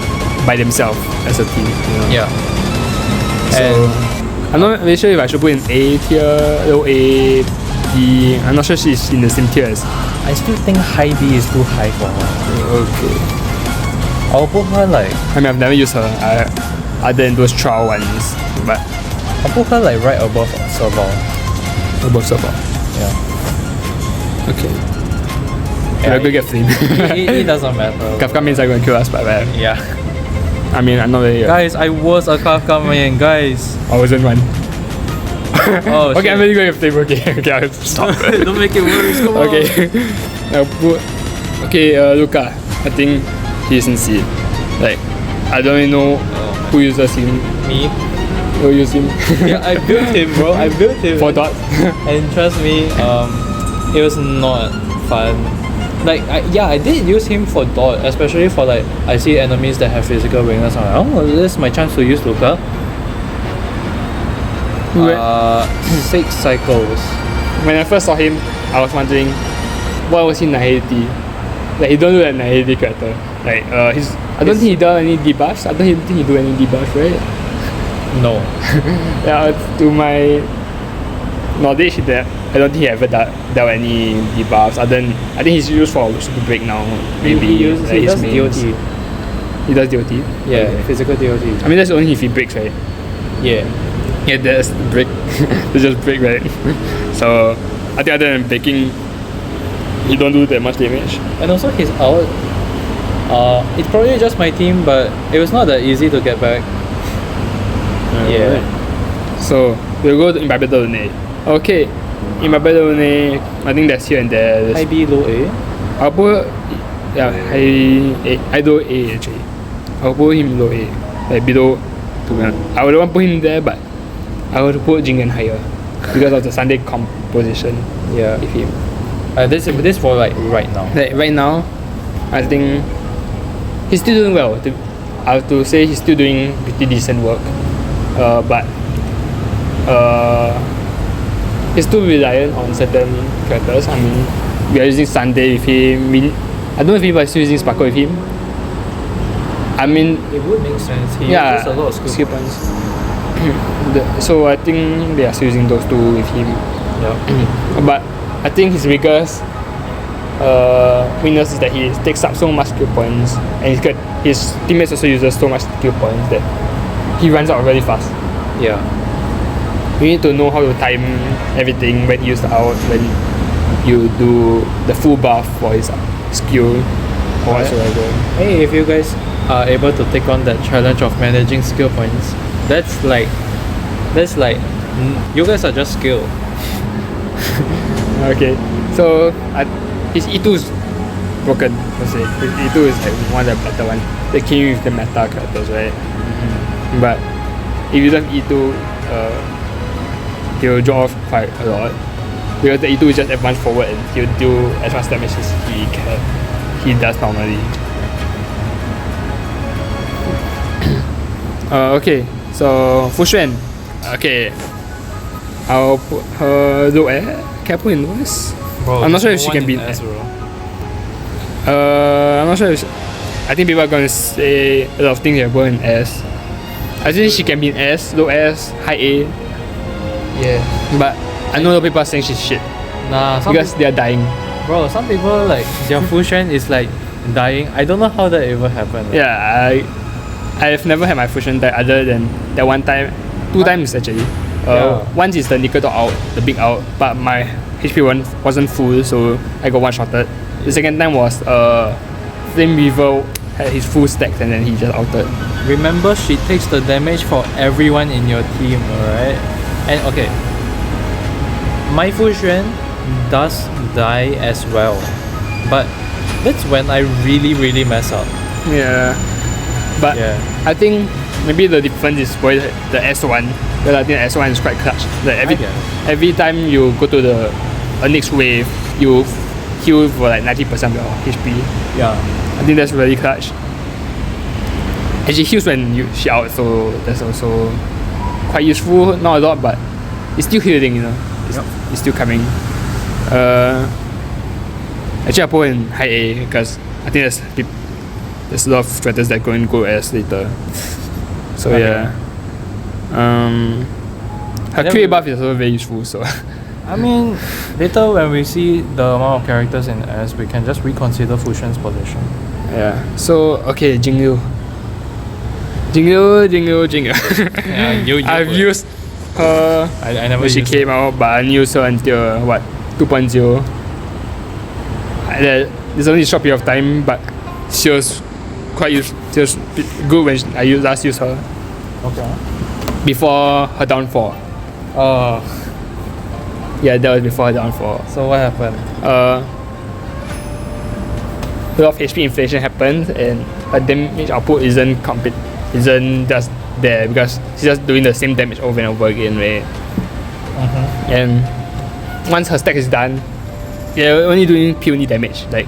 by themselves as a team. You know? Yeah. So I'm not really sure if I should put in A tier, low A, D. I'm not sure she's in the same tier as. I still think high B is too high for her. Okay. I'll put her like I mean, I've never used her other than those trial ones, but I'll put her like right above Serval. above Serval. Yeah. Okay. We're gonna get flame. It doesn't matter. Kafka means are gonna kill us, but Yeah. I mean, I'm not really. Guys, I was a Kafka main, guys. I wasn't one. Oh, okay, shit. I'm really going to flame. Okay, I'll stop. Don't make it worse. Come on. Okay. I'll put. Okay, Luca. I think he's in C. Like, I don't even know who uses him. Me? Who uses him? Yeah, I built him, bro. I built him. 4 dots. And trust me, it was not fun. Like, I did use him for dot, especially for like, I see enemies that have physical weakness. I'm like, oh, this is my chance to use Luca. 6 cycles. When I first saw him, I was wondering, why was he Nihility? Like, he don't look like Nihility character. Like, I don't think he does any debuffs. I don't think he do any debuffs, right? No. Yeah, to my knowledge, that I don't think he ever dealt any debuffs. Other than, I think he's used for super break now. Maybe he does mains. DOT. He does DOT. Yeah, Okay. physical DOT. I mean, that's only if he breaks, right? Yeah. Yeah, that's break. They just break, right? So I think other than breaking, he don't do that much damage. And also his out. It's probably just my team, but it was not that easy to get back. Yeah. So we'll go to Imbibe Lune. Okay, Imbibe Lune. I think that's here and there. High B, low A. I'll put high A. I do A actually. I'll put him low A, like below. I would want to put him there, but I would put Jingen higher because of the Sunday composition Yeah. with him. This for like right now. Like right now, I think he's still doing well. I have to say he's still doing pretty decent work. But he's still reliant on certain characters. I mean, we are using Sunday with him. I don't know if people are still using Sparkle with him. I mean, It would make sense. He yeah, uses a lot of skill points. So I think they are still using those two with him. Yeah. But I think his biggest weakness is that he takes up so much skill points, and his teammates also uses so much skill points that he runs out really fast. Yeah. You need to know how to time everything, when you use the out, when you do the full buff for his skill or whatsoever. Hey, if you guys are able to take on that challenge of managing skill points, that's like you guys are just skilled. Okay, so his E2 is broken, let's say. His E2 is like one of the better ones. They came with the meta characters, right? Mm-hmm. But if you don't have E2, he'll draw off quite a lot. Because the E2 is just advance forward and he'll do as much damage as he does normally. Okay, so Fu Xuan. Okay, I'll put her low air. Can I put in lowest? Bro, I'm not sure if she can be. S, bro. I'm not sure if I think people are gonna say a lot of things that were in S. I think she can be in S, low S, high A. Yeah. But I know a lot of people are saying she's shit Nah, because they are dying. bro, some people like their Fu Xuan is like dying. I don't know how that ever happened. Yeah, I've never had my fusion die other than that one time, 2 times actually. Once is the nickel dot out, the big out, but my HP wasn't full, so I got one shotted. The second time was Flame Weaver had his full stacks and then he just outed. Remember, she takes the damage for everyone in your team, alright? And okay, my Fu Xuan does die as well, but that's when I really mess up. Yeah, but Yeah. I think maybe the difference is probably the S1. Because I think the S1 is quite clutch. Like every time you go to the next wave, you heal for like 90% of your HP. Yeah. I think that's really clutch. And she heals when she out, so that's also quite useful. Not a lot, but it's still healing, you know. It's still coming. Actually, I put in high A because I think there's a lot of threats that go S later. So yeah. Her crit buff is also very useful. So I mean, later when we see the amount of characters in S, we can just reconsider Fusion's position. Yeah. So okay, Jingyu. Yeah, I've used her. I never when she used came out, but I didn't use her until what 2.0. There's only a short period of time, but she was she was good when I last used her. Okay. Before her downfall. Yeah, that was before her downfall. So what happened? A lot of HP inflation happened, and her damage output isn't just there because she's just doing the same damage over and over again, right? And once her stack is done, you're only doing puny damage, like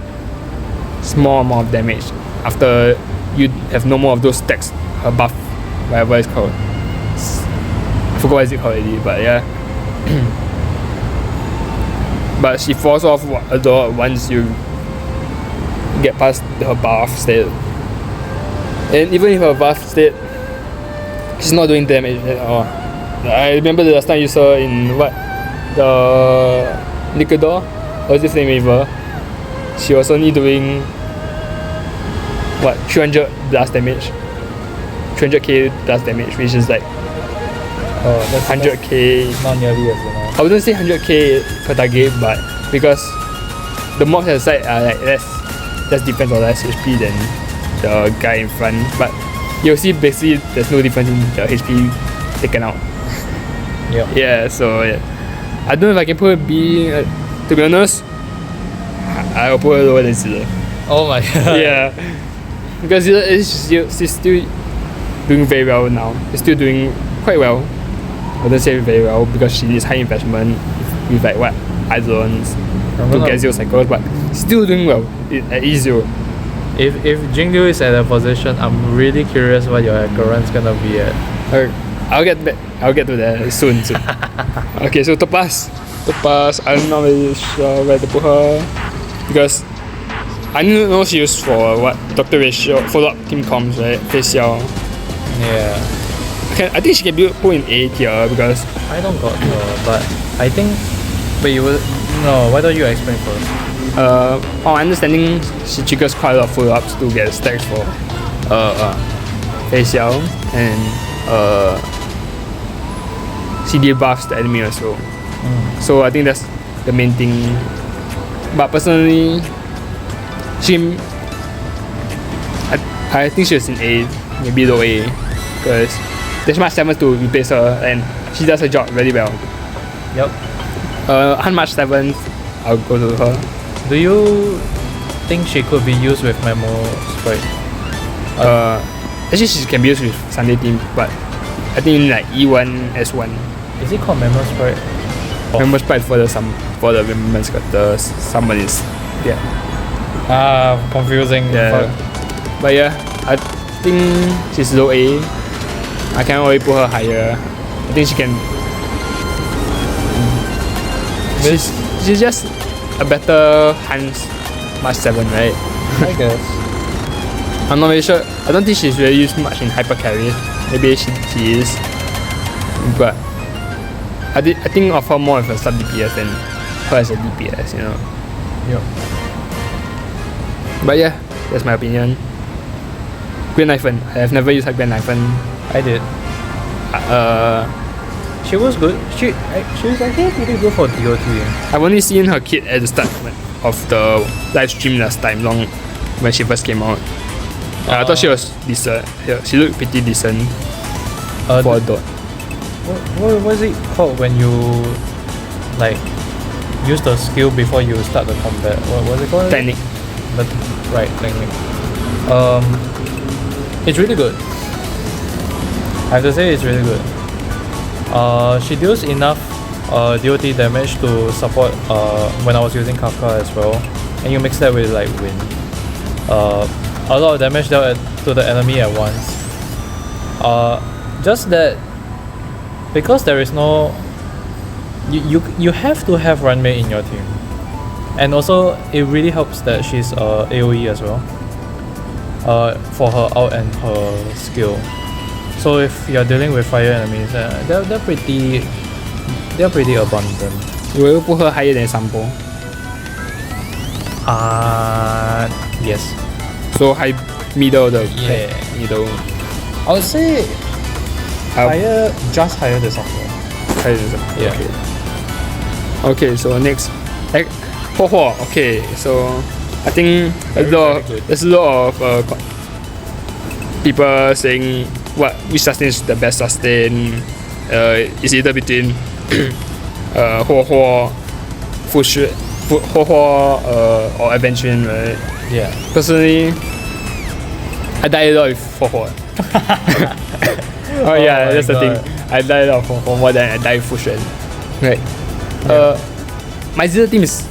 small amount of damage. After you have no more of those stacks, her buff, whatever it's called. I forgot what is it called already, but yeah. But she falls off a lot once you get past her buff state. And even if her buff state, she's not doing damage at all. I remember the last time you saw in what? The Nikador? Or is it Flameweaver? She was only doing what? 300 blast damage. 300k blast damage, which is like That's 100k. not nearly as enough. I wouldn't say 100k per target, but because the mobs at the side are like less defense or less HP than the guy in front, but you'll see basically there's no difference in the HP taken out. Yeah, so yeah. I don't know if I can put a B. To be honest, I will put her lower than Zilla. Oh my god. Yeah, because Zilla she's still doing very well now. She's still doing quite well. I wouldn't say very well because she needs high investment with like what Eidolons to get 0 cycles, but still doing well at E0. If Jingyu is at a position, I'm really curious what your Hakurun's gonna be at. I'll get to that soon. Okay, so Topaz, I'm not really sure where to put her because I didn't know she used for what Dr. Ratio follow up team comms, right? Facial. Yeah. I think she can be put in A tier because I don't got her, but I think. But you will. No, why don't you explain first? my understanding, she triggers quite a lot of follow ups to get stacks for facial and CD buffs the enemy as well. So I think that's the main thing. But personally, I think she was in A, maybe low A, because there's much 7 to replace her and she does her job very well. Yep. Unmatched 7, I'll go to her. Do you think she could be used with Memo Sprite? Actually she can be used with Sunday team, but I think like E1, S1. Is it called Memo Sprite? Memo Sprite for the remembrance got the summon is Confusing. yeah. Fuck. But yeah, I think she's low A. I can't really put her higher. I think she can. She's just a better Hans March 7, right? I guess. I'm not really sure. I don't think she's really used much in hyper carry. Maybe she is, but I think of her more of a sub DPS than her as a DPS, you know. Yep. But yeah, that's my opinion. Grand Knifen. I have never used her Grand Knifen. I did. She was good. She was actually pretty good for DOT. I've only seen her kit at the start of the live stream last time, long when she first came out. I thought she was decent. Yeah, she looked pretty decent for a dot. What was it called when you like use the skill before you start the combat? What was it called? Technique. Right, technique. It's really good. I have to say it's really good. She deals enough DOT damage to support when I was using Kafka as well, and you mix that with like wind. A lot of damage dealt to the enemy at once. Just that because there is no you have to have runmate in your team, and also it really helps that she's AOE as well for her ult and her skill. So if you're dealing with fire enemies, they're pretty abundant. You will put her higher than Sampo. Yes. So high, middle the middle. I would say higher, just higher than Sampo. Higher than Sampo. Yeah. Okay, so next, Huo. Okay, so I think there's a lot of people saying which sustain is the best sustain. It's either between Huo, or Adventuring, right? Yeah. Personally, I die a lot with Huo. That's the thing. I die a lot with Huo more than I die with Fushen. Right. My zero team is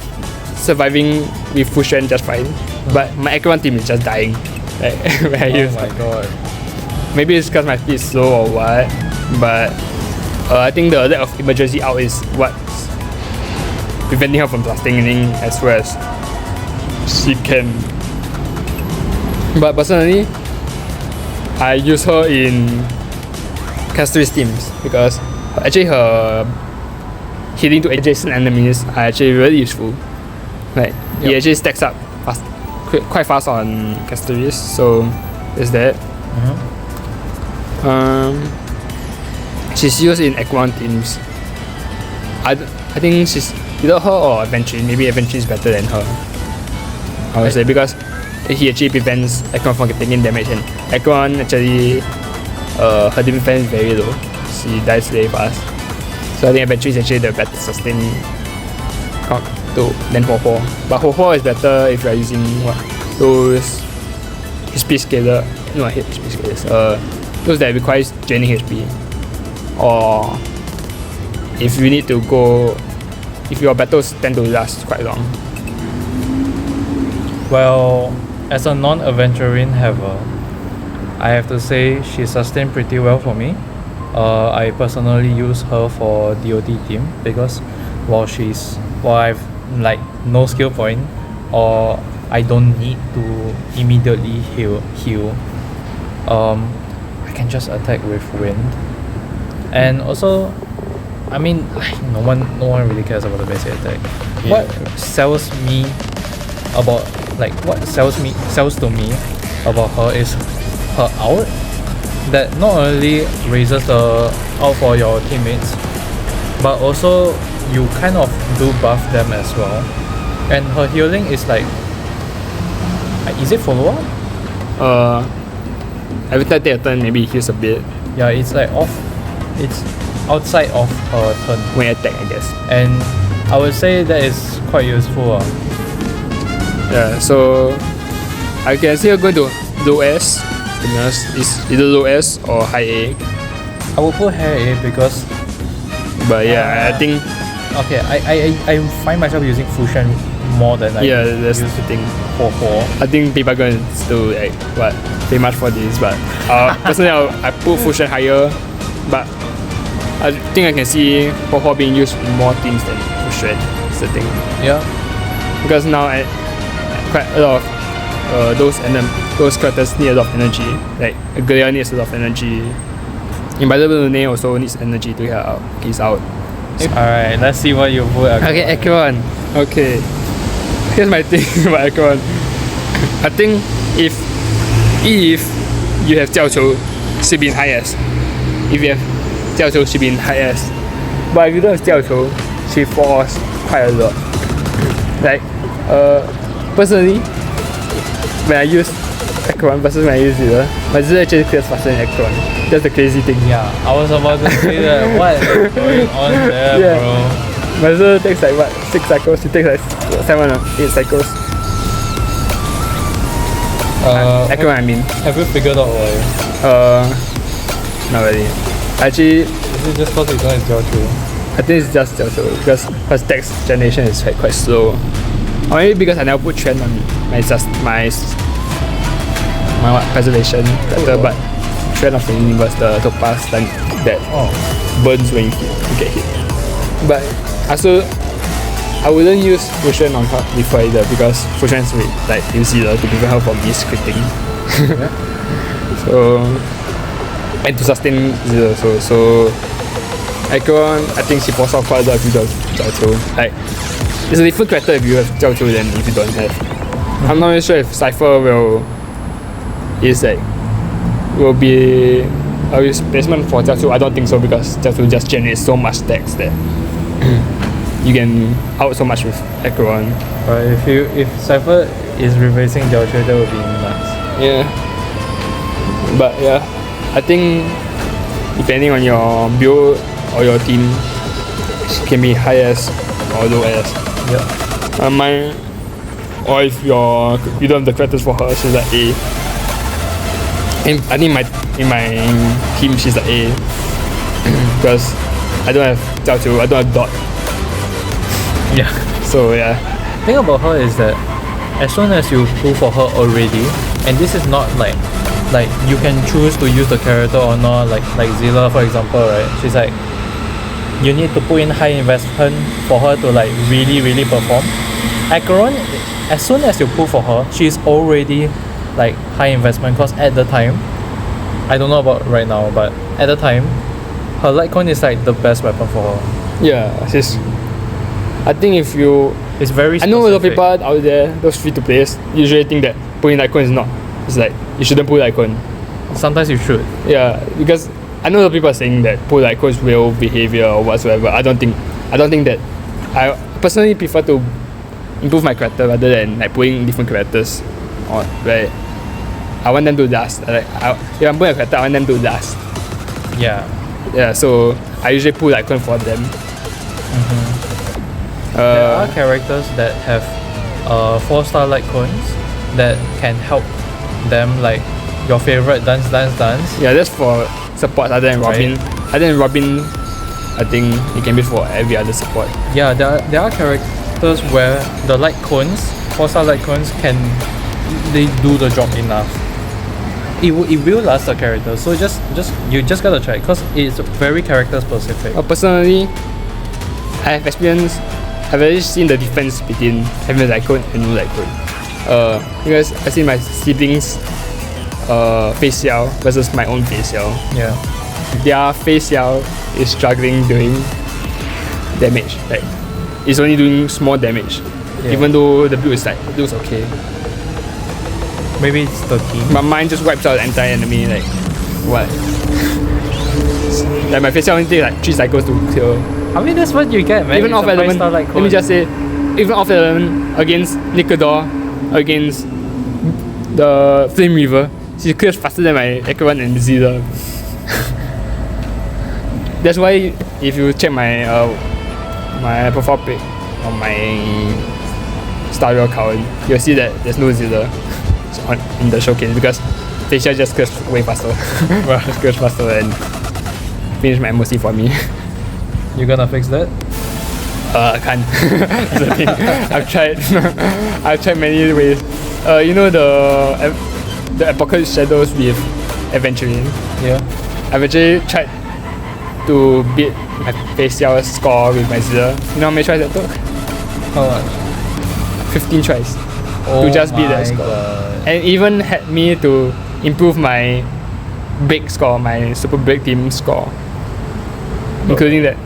surviving with Fushen just fine, but my Acheron team is just dying. Like, when I use my god. Maybe it's because my speed is slow or what, but I think the lack of emergency out is what's preventing her from sustaining as well as she can. But personally, I use her in Caster's teams because actually her healing to adjacent enemies are actually really useful. Like he actually stacks up quite fast on Caster's, so there's that. She's used in Acheron teams. I think she's either her or Adventure. Maybe Adventure is better than her, I would say, because he actually prevents Acheron from taking damage, and Acheron actually her defense is very low. She dies very fast. So I think Adventure is actually the better sustain than Huo. But Huo is better if you are using those HP scaler. No, I hate HP scalers. Those that requires draining HP. Or if you need to go, if your battles tend to last quite long. Well, as a non-adventuring haver, I have to say she sustained pretty well for me. I personally use her for DOT team because while I've like no skill point or I don't need to immediately heal, I can just attack with wind. And also, I mean, no one really cares about the basic attack. Yeah. What sells to me about her is her ult that not only raises the ult for your teammates, but also you kind of do buff them as well. And her healing is like, is it follow up? Every time take a turn, maybe it heals a bit. Yeah, it's like it's outside of her turn when you attack, I guess. And I would say that is quite useful. Yeah, so I can see her going to low S. To be honest, it's either low S or high A. I will put high A because. But yeah, I think. Okay, I find myself using Fusion more than I that's use the thing. Huo. I think people are going to still pay much for this, but personally I put Fusion higher, but I think I can see Huo being used in more teams than Fusion. That's the thing. Yeah. Because now quite a lot of those characters need a lot of energy. Like Galea needs a lot of energy. Invisible Lune also needs energy to get out. He's out. Alright, let's see what you put. Okay, Acheron. Okay. Here's my thing about Acheron. I think if you have Jiao Qiu, she'll be in high S. If you have Jiao Qiu, she'll be in high S. But if you don't have Jiao Qiu, she falls quite a lot. Like, personally, when I use Acheron versus when I use Zilla, my Zilla actually clears faster than Acheron. That's the crazy thing. Yeah, I was about to say that. What is going on there, bro? My Zilla takes like what, 6 cycles? It takes like 7 or 8 cycles. Acheron, I mean. Have you figured out why? Not really. Actually, Is it just because it's not Jiao I think it's just because her text generation is quite slow. Or maybe because I never put trend on my preservation character, but trend of the universe, the topaz that burns when you get hit. But also, I wouldn't use Fusion on her before either because Fusion is like easier to prevent her from miscritting. So, and to sustain zero so Acheron, I think she falls off quite a lot if you don't have Jiao. Like, it's a different character if you have Jiao than if you don't have. I'm not really sure if Cypher will be a replacement for Jiao. I don't think so because Jiao just generates so much text that you can out so much with Acheron. But if Cypher is replacing Jiao, that would be nuts. Yeah. But yeah, I think depending on your build or your team, it can be high S or low S. Yeah. Mine, or if you don't have the characters for her, she's like A. And I think in my team she's like A because I don't have Jiao, I don't have Dot. Yeah. So yeah. The thing about her is that as soon as you pull for her already, and this is not like you can choose to use the character or not, like Zilla for example, right? She's like, you need to put in high investment for her to like really perform. Acheron, as soon as you pull for her, she's already like high investment because at the time, I don't know about right now, but at the time, her Litecoin is like the best weapon for her. Yeah, I think if you... It's very specific. I know a lot of people out there, those free-to-players, usually think that putting Litecoin is not. It's like, you shouldn't put Litecoin. Sometimes you should. Yeah, because I know a lot of people are saying that put Litecoin is real behavior or whatsoever. I don't think that. I personally prefer to improve my character rather than like putting different characters on. Right? I want them to last. If I'm putting a character, I want them to last. Yeah. Yeah, so I usually put Litecoin for them. There are characters that have 4-star Litecoins that can help them, like your favorite dance. Yeah, that's for support other than Robin. Right. Other than Robin, I think it can be for every other support. Yeah, there are characters where the Litecoins, 4-star Litecoins they do the job enough. It will last the character, so you just gotta try because it's very character specific. Personally, I've already seen the difference between having a Litecoin and no Litecoin. Because I've seen my siblings face Xiao versus my own face Xiao. Yeah. Their face Xiao is struggling doing damage. Like, it's only doing small damage. Yeah. Even though the build is like, it looks okay. Maybe it's the team. But mine just wipes out the entire enemy, like, what? Like my face Xiao only takes like 3 cycles to clear. I mean, that's what you get, man. Even it's off element, Litecoin. let me just say, even off element against Nicodor, against the Flame Reaver, she clears faster than my Acheron and Zilla. That's why if you check my my profile pic on my Star Rail account, you'll see that there's no Zilla in the showcase because Facia just clears way faster. Just clears faster and finish my MOC for me. You gonna fix that? I can't. That's the thing. I've tried many ways. You know the Apocalypse Shadows with Adventuring. Yeah. I've actually tried to beat my face score with my Zilla. You know how many tries that took? How much? 15 tries Oh to just beat that score. God. And even had me to improve my break score, my super break team score, including that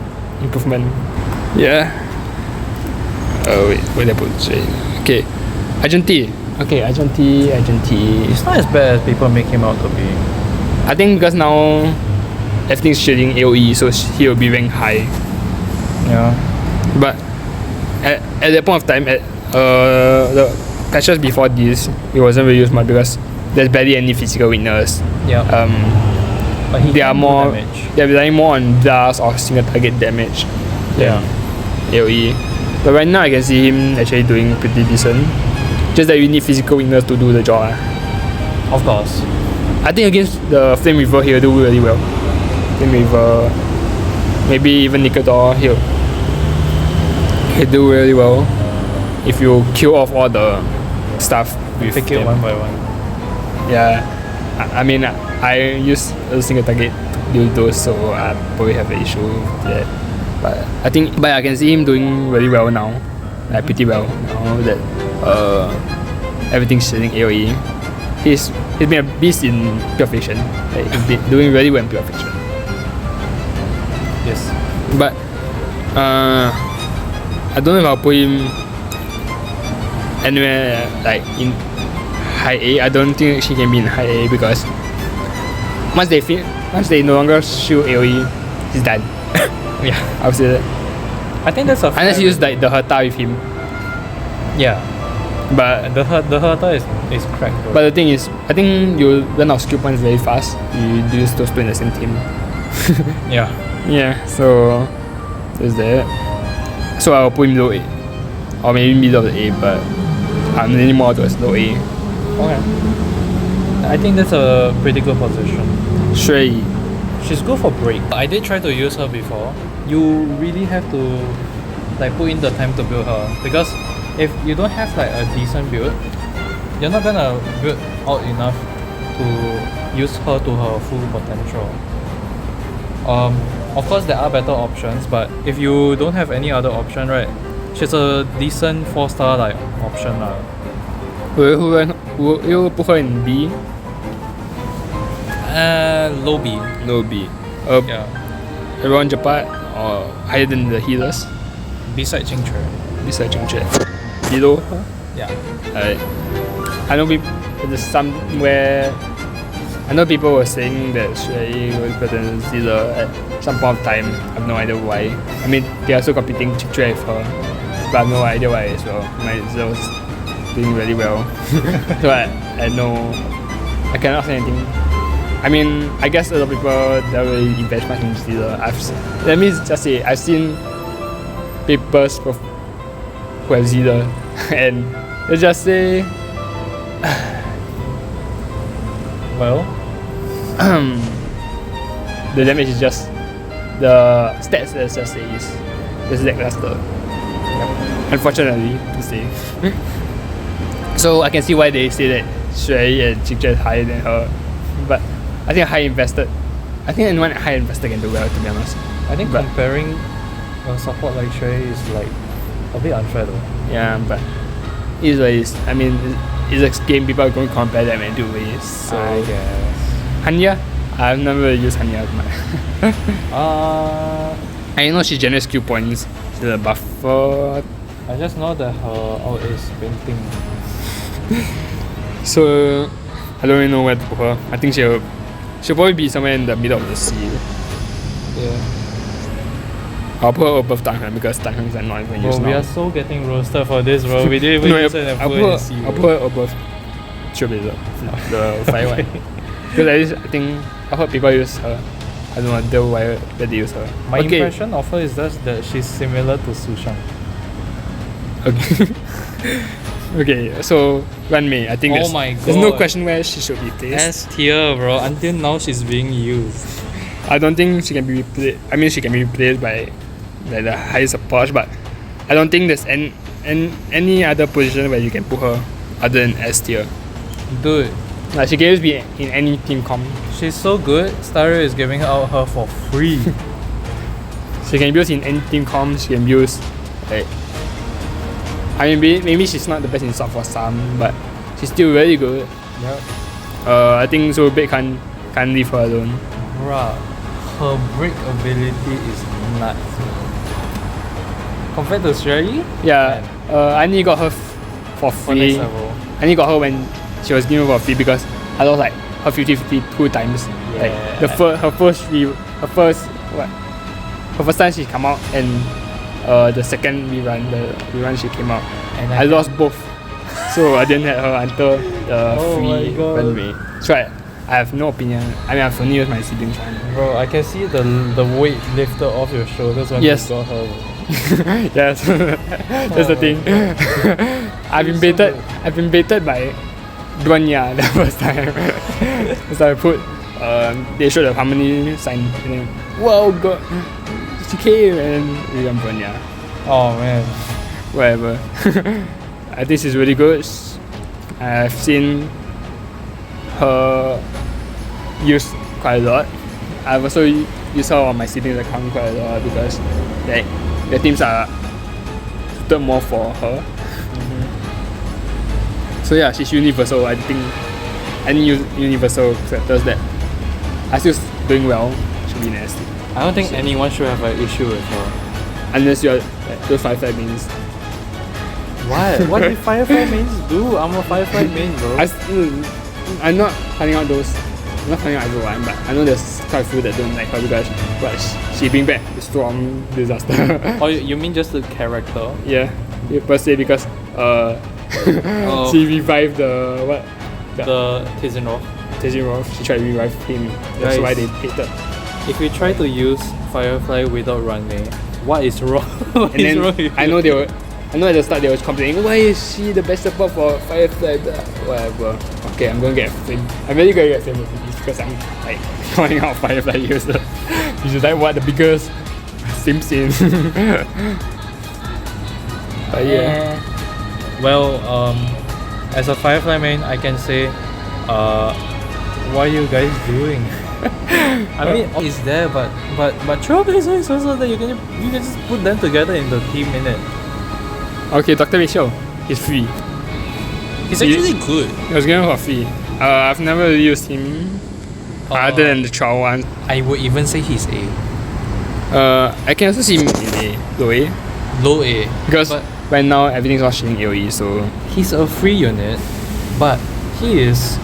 improvement. Yeah. Oh wait, where did I put it? Okay, Agent T. It's not as bad as people make him out to be. I think because now everything's shading AoE, so he will be ranked high. Yeah. But at that point of time, the patches before this, it wasn't really used much because there's barely any physical weakness. Yeah. But he They are can do more. damage. They're relying more on blast or single target damage. Yeah. AoE. But right now I can see him actually doing pretty decent. Just that you need physical weakness to do the job. Of course. I think against the Flame Reaver he'll do really well. Same with maybe even Nikador, he'll do really well if you kill off all the stuff with Take it them. one by one. Yeah, I mean I use a single target to build those, so I probably have an issue with that. But I can see him doing really well now, like pretty well now that everything's shading AoE. He's been a beast in Pure Fiction. Like, he's been doing really well in Pure Fiction. Yes. But I don't know if I'll put him anywhere like in high A. I don't think she can be in high A because once they no longer shoot AoE, he's done. Yeah. I would say that. I think that's a fair Unless you use like the Herta with him. Yeah. But The Herta is cracked though. but the thing is, I think you run out of skill points very fast. You use those two in the same team. yeah. Yeah, so there's that. So I'll put him low A. Or maybe middle of the A, but I'm leaning more towards low A. Okay. I think that's a pretty good position. Shui. She's good for break. I did try to use her before. You really have to like put in the time to build her, because if you don't have like a decent build, you're not gonna build out enough to use her to her full potential. Of course there are better options, but if you don't have any other option, right, she's a decent 4-star like option lah. Will you put her in B? Low B. Low B. Yeah. Around Japan or higher than the healers? Beside Chingche. Beside Chingche. Below her? Yeah. I know there's somewhere. I know people were saying that Shui was better than Zilla at some point of time. I have no idea why. I mean, they are also competing Chingche with her, but I have no idea why as well. My Zilla was doing really well. So I cannot say anything. I mean, I guess a lot of people don't really invest much in Zilla. Let me just say, I've seen papers who have Zilla, and they just say, Well, the damage is just the stats that just say is just lackluster. Unfortunately, to say. So I can see why they say that Shui and Chingche is higher than her, but I think anyone high invested can do well, to be honest. I think But- comparing a support like Shui is like a bit unfair though. Yeah, but it is what it is. I mean, it's a game, people are going to compare them and do ways. So I guess. Hanya, I've never really used Hanya much. I know she generates skill points. She's a buffer. I just know that her out is painting. So I don't really know where to put her. I think she'll probably be somewhere in the middle of the sea. Yeah. I'll put her above Tangheng because Tangheng is not even used Bro, we now. are so getting roasted for this, bro. We didn't even No, use it and I'll put it in sea. I'll put her above Trailblazer, the fire one. Because at least I think I heard people use her. I don't know why they use her. My Okay. impression of her is just that she's similar to Sushang. Okay. Okay, so Ran Mei, I think Oh there's, my there's no God. question where she should be placed. S tier, bro. Until now, she's being used. I don't think she can be replaced. I mean, she can be replaced by the highest support, but I don't think there's any other position where you can put her other than S tier. Dude, Like she can just be in any team comp. she's so good. Star Rail is giving out her for free. She can be used in any team comp. She can be used like. I mean, maybe she's not the best in sub for some, but she's still really good. Yep. I think so. Big can't leave her alone. Bruh, her break ability is nuts. Compared to Sherry, Yeah. I only got her for for next free. level. I only got her when she was given for free because I lost like her 50-50 two times. Like her first time she come out and the second rerun she came out. And I lost both. So I didn't have her until the Oh my free God. runway. So I have no opinion. I mean, I've only used my siblings one. Bro, I can see the weight lifted off your shoulders when Yes. you got her. Yes, that's the thing. I've been baited. I've been baited by Duanya the first time. So I put they showed the harmony sign and then wow god she came and we went burn, yeah. Oh man. Whatever. I think she's really good. I've seen her used quite a lot. I've also used her on my siblings' account quite a lot because like the teams are suited more for her. So yeah, she's universal. I think any universal characters that are still doing well should be nasty. I don't think anyone should have an issue with her. Unless you're like, those Firefly mains. What? What did Firefly mains do? I'm a Firefly main, bro. I'm not finding out those. I'm not finding out everyone, but I know there's quite a few that don't like her because she bring back the storm disaster. Oh, you mean just the character? Yeah, per se because she revived the what? The Tizinov. She tried to revive him. That's why they hated. If you try to use Firefly without Runway, what is wrong? And then I know at the start they was complaining, why is she the best support for Firefly? Whatever. Okay, I'm gonna get Flame. I'm really gonna get Flame with this because I'm like calling out Firefly user. Which is like what the biggest Sims in. But yeah. Well, as a Firefly main, I can say, what are you guys doing? I mean, it's there, but Trailblazer is also that you can just put them together in the team in it. Okay, Dr. Ratio, he's free. He's actually good. He was given for free. I've never really used him other than the trial one. I would even say he's A. I can also see him in A, low A. Low A. Because right now everything's all showing AoE, so he's a free unit, but he is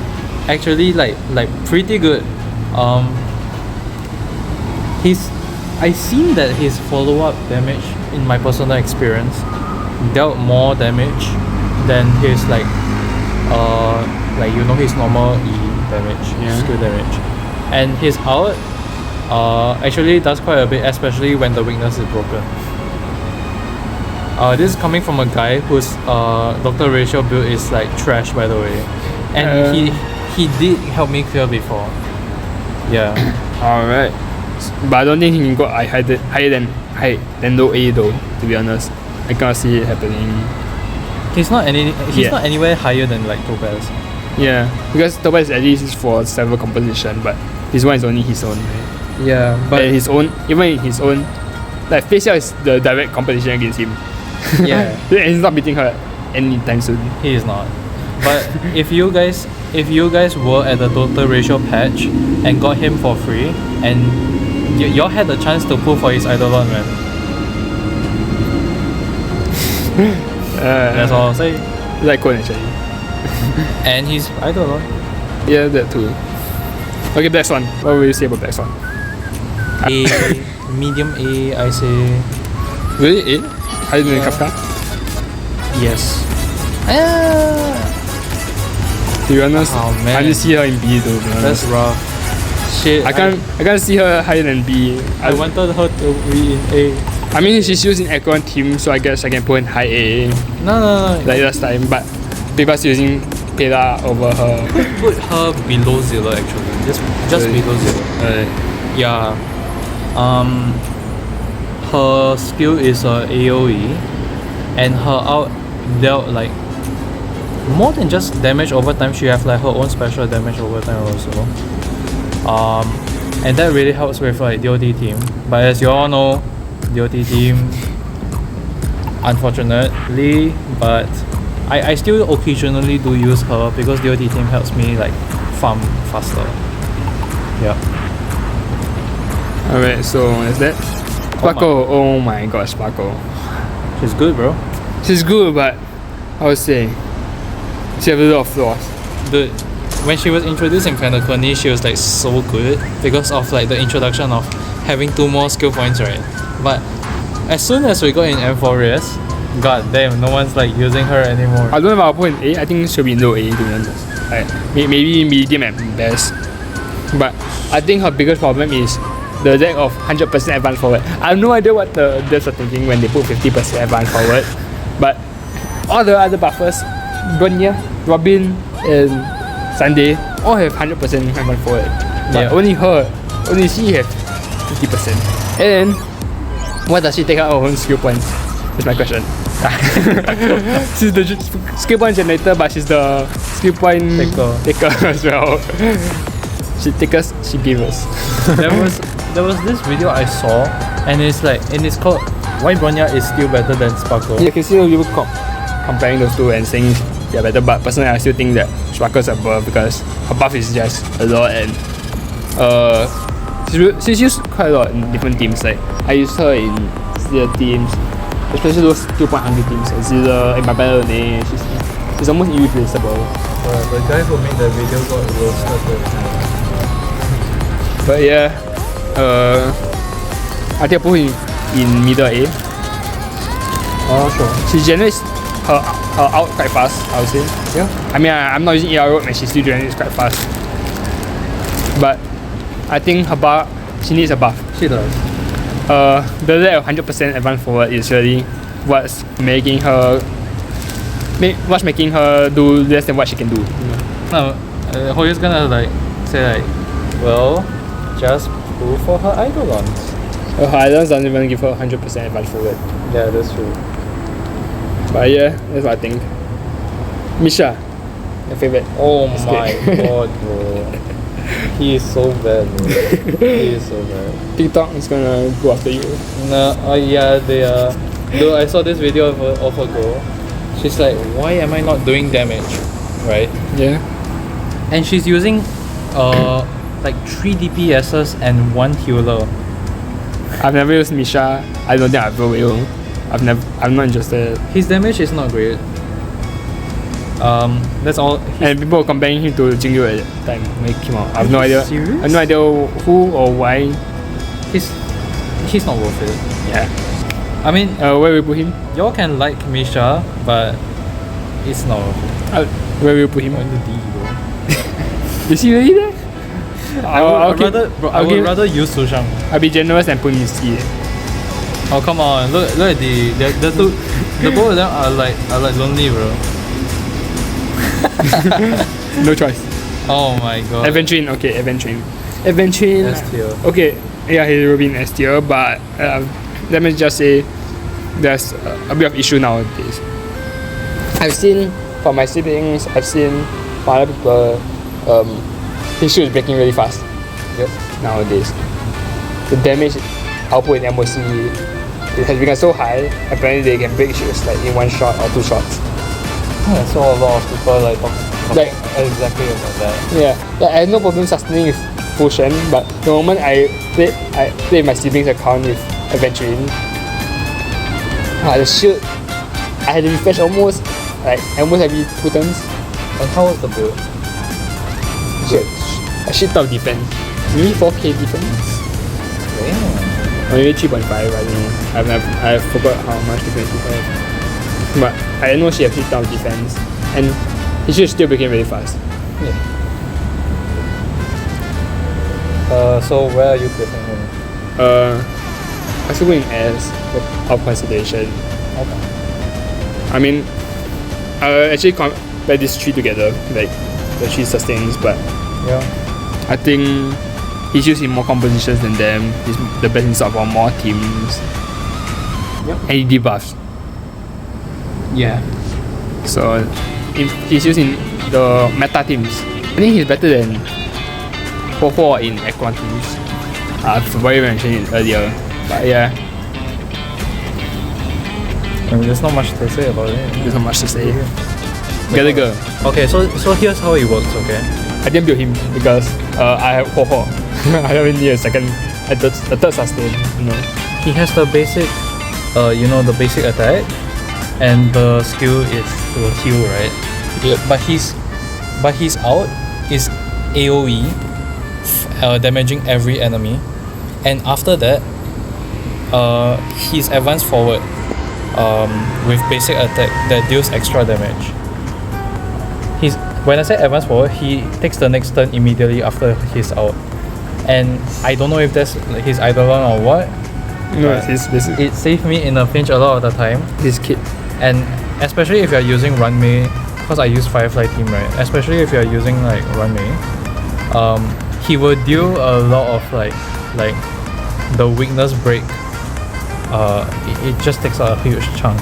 actually like pretty good. I've seen that his follow-up damage in my personal experience dealt more damage than his his normal E damage, skill damage. And his ult actually does quite a bit, especially when the weakness is broken. This is coming from a guy whose Dr. Ratio build is like trash, by the way. And he did help me clear before. Yeah. Alright. But I don't think he can go higher than low A though, to be honest. I can't see it happening. He's not anywhere higher than like Topaz. Yeah. Because Topaz at least is for server composition, but his one is only his own. Right? Yeah. But and even in his own, like Facial is the direct competition against him. Yeah. And he's not beating her anytime soon. He is not. But if you guys were at the Total Ratio patch and got him for free, and y'all had the chance to pull for his Eidolon, man. That's all I'll say. Like cool actually. And his Eidolon. Yeah, that too. Okay, Black Swan. What will you say about Black Swan? A, medium A, I say. Really? A? Higher than Kafka? Yes. To be honest, Oh, man. I just see her in B though. That's rough. Shit. I can't see her higher than B. I wanted her to be in A. I mean, she's using Acorn team, so I guess I can put in high A. No. Like last time, but people's using Pela over her. Put her below Zilla actually. Just below Zilla. Yeah. Her skill is AoE, and her ult dealt like more than just damage over time. She have like her own special damage over time also. And that really helps with like DOT team. But as you all know, DOT team, unfortunately, but I still occasionally do use her because DOT team helps me like farm faster. Yeah. Alright, so is that Sparkle? Oh my god, Sparkle. She's good, bro. She's good, but I would say she has a lot of flaws. Dude, when she was introduced in Pentacony, she was like so good because of like the introduction of having 2 more skill points, right? But as soon as we got in M4S, god damn, no one's like using her anymore. I don't know about point A. I think she'll be low A to be honest. Like maybe medium at best. But I think her biggest problem is the deck of 100% advanced forward. I have no idea what the devs are thinking when they put 50% advanced forward. But all the other buffers, Bronya, Robin, and Sunday all have 100% advance forward. But only she have 50%. And why does she take out her own skill points? That's my question. She's the skill point generator, but she's the skill point taker as well. She take us, she gave us. there was this video I saw, and it's called Why Bronya is Still Better Than Sparkle. You can see people comparing those two and saying they're better, but personally I still think that Sparkle's above because her buff is just a lot, and she's used quite a lot in different teams. Like I used her in the teams, especially those 2-point hungry teams. Zilla in my battle name, she's almost irreplaceable. The guy who made the video got roasted. But yeah, I think I put him in middle A. Oh sure. She generates her out quite fast, I would say. Yeah. I mean, I'm not using AR and she still generates quite fast. But I think her buff, she needs a buff. She does. The lack of 100% advance forward is really what's making her do less than what she can do. No, Hoyo's gonna say well, just pull for her Eidolons. Her Eidolons doesn't even give her 100% advance forward. Yeah, that's true. But yeah, that's what I think. Misha, your favorite. Oh my god, bro. He is so bad, bro. He is so bad. TikTok is gonna go after you. No, yeah, they are. Though I saw this video of a girl. She's like, why am I not doing damage? Right? Yeah. And she's using 3 DPSs and 1 healer. I've never used Misha. I don't think I ever will. I'm not interested. His damage is not great. That's all. And people are comparing him to Jingyu at that time when he came out. I have no idea. Serious? I have no idea who or why. He's not worth it. Yeah. I mean, where we put him? y'all can like Misha, but it's not worth it. Where will you put him? On the D, bro. Is he really there? I would rather use Sushang. I'll be generous and put him in C. Oh come on! Look at the two. The both of them are like lonely, bro. No choice. Oh my god. Adventuring, okay, Adventuring. S tier. Okay, yeah, he will be in S tier, but let me just say there's a bit of issue nowadays. I've seen from my siblings, I've seen from other people, his shield is breaking really fast. Yep. Nowadays. The damage output in MOC, it has become so high, apparently they can break shields like in 1 shot or 2 shots. I saw a lot of people talking exactly about that. Yeah, I had no problem sustaining with full Shen, but the moment I played my siblings' account with Adventuring, the shield, I had to refresh almost every 2 turns. And how was the build? A shit ton of defense. Maybe 4k defense? Damn. Or maybe 3.5, I don't know. I forgot how much defense he has. But I know she has shit ton of defense. And his shield still became really fast. Yeah. So where are you putting him? I still going as of consideration. Okay. I mean, I actually compare these 3 together, like the 3 sustains, but Yeah. I think he's used in more compositions than them. He's the best in sort of more teams. Yep. And he debuffs. Yeah. So if he's used in the meta teams, I think he's better than Ho in Aquan teams. I've already mentioned it earlier. But yeah, I mean, there's not much to say about it. there's not much to say. Gotta go. Okay, so here's how it works, okay? I didn't build him because I have Ho. I don't need a third sustain, you know. He has the basic, the basic attack, and the skill is to heal, right? Yep. But his out is AOE, damaging every enemy, and after that, he's advanced forward, with basic attack that deals extra damage. When I say advance forward, he takes the next turn immediately after his out. And I don't know if that's his Eidolon or what. No, it's his basic. It saved me in a pinch a lot of the time. His kit. And especially if you're using Runmei because I use Firefly team, right? Especially if you're using like Runway, he will deal a lot of like the weakness break. It just takes a huge chunk,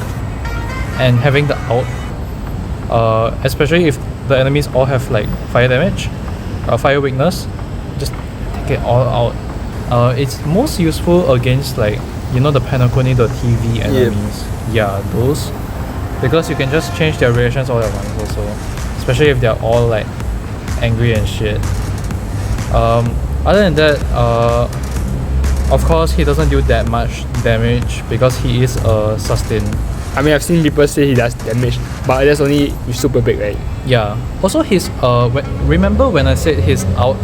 and having the out, especially if the enemies all have like fire damage, fire weakness, just take it all out. It's most useful against like the Panaconi, the TV enemies. Yeah, those, because you can just change their reactions all at once also, especially if they're all like angry and shit. Other than that, of course he doesn't do that much damage because he is a sustain. I mean, I've seen people say he does damage, but that's only with super big, right? Yeah. Also his remember when I said his out,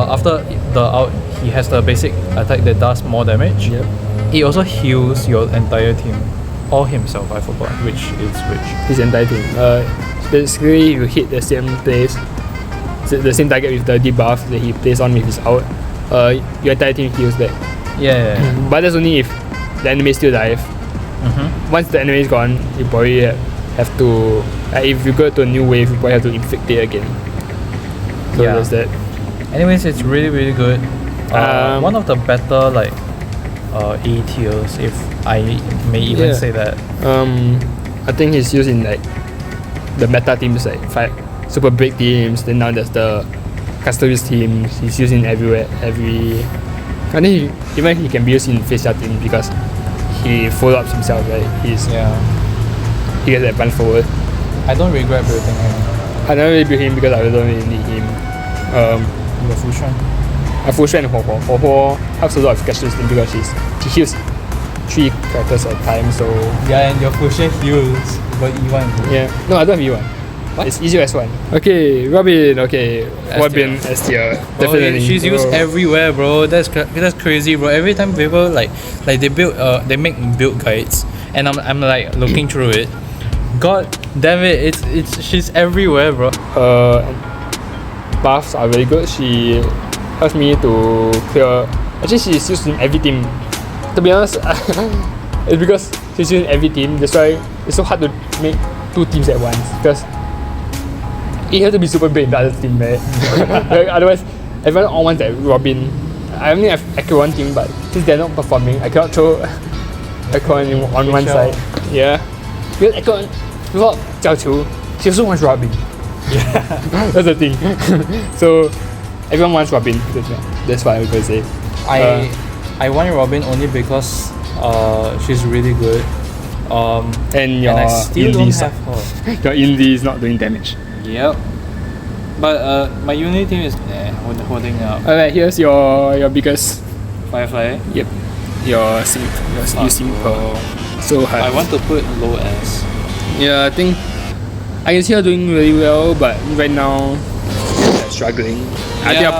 after the out he has the basic attack that does more damage. Yep. He also heals your entire team, or himself, I forgot which is which. His entire team. Basically, you hit the same place, the same target with the debuff that he plays on with his out. Your entire team heals back. Yeah. But that's only if the enemy is still alive. Once the enemy is gone, you probably have to. If you go to a new wave, you probably have to inflict it again. So Yeah. there's that. Anyways, it's really really good. One of the better like A tiers, if I may even say that. I think he's used in like the meta teams, like five super big teams. Then now there's the Custodes teams. He's used in everywhere. I think even he can be used in Facia team because he follow ups himself, right? He gets advanced forward. I don't regret building him. I don't really build him because I don't really need him. Your Fushan. I full strength Ho Ho. Ho Ho helps a lot with Custodes team because she heals 3 characters at a time. So Yeah, and your Fushan heals. But E1. yeah, no, I don't have E1. What? It's easier as one. Okay, Robin. Okay, Robin S tier. Definitely. She's used everywhere, bro. That's crazy, bro. Every time people like they build they make build guides, and I'm like looking through it. God damn it! She's everywhere, bro. Buffs are very good. She helps me to clear. Actually, she's used in every team. To be honest, it's because she's used in every team. That's why it's so hard to make 2 teams at once because you have to be super big in the other team, right? Otherwise, everyone all wants that Robin. I only have Echo one team, but since they're not performing, I cannot throw Echo on one side. Yeah, because Echo without Jiao Qiu, she also wants Robin. Yeah, that's the thing. So everyone wants Robin. That's what I was gonna say. I want Robin only because she's really good. And your I still don't Indie have her. your Indie is not doing damage. Yep. But my Unity team is holding up. Alright, here's your biggest. Firefly. Yep. Your simp. You simp her so hard. I want to put low S. Yeah, I think I can see her doing really well, but right now she's struggling. I think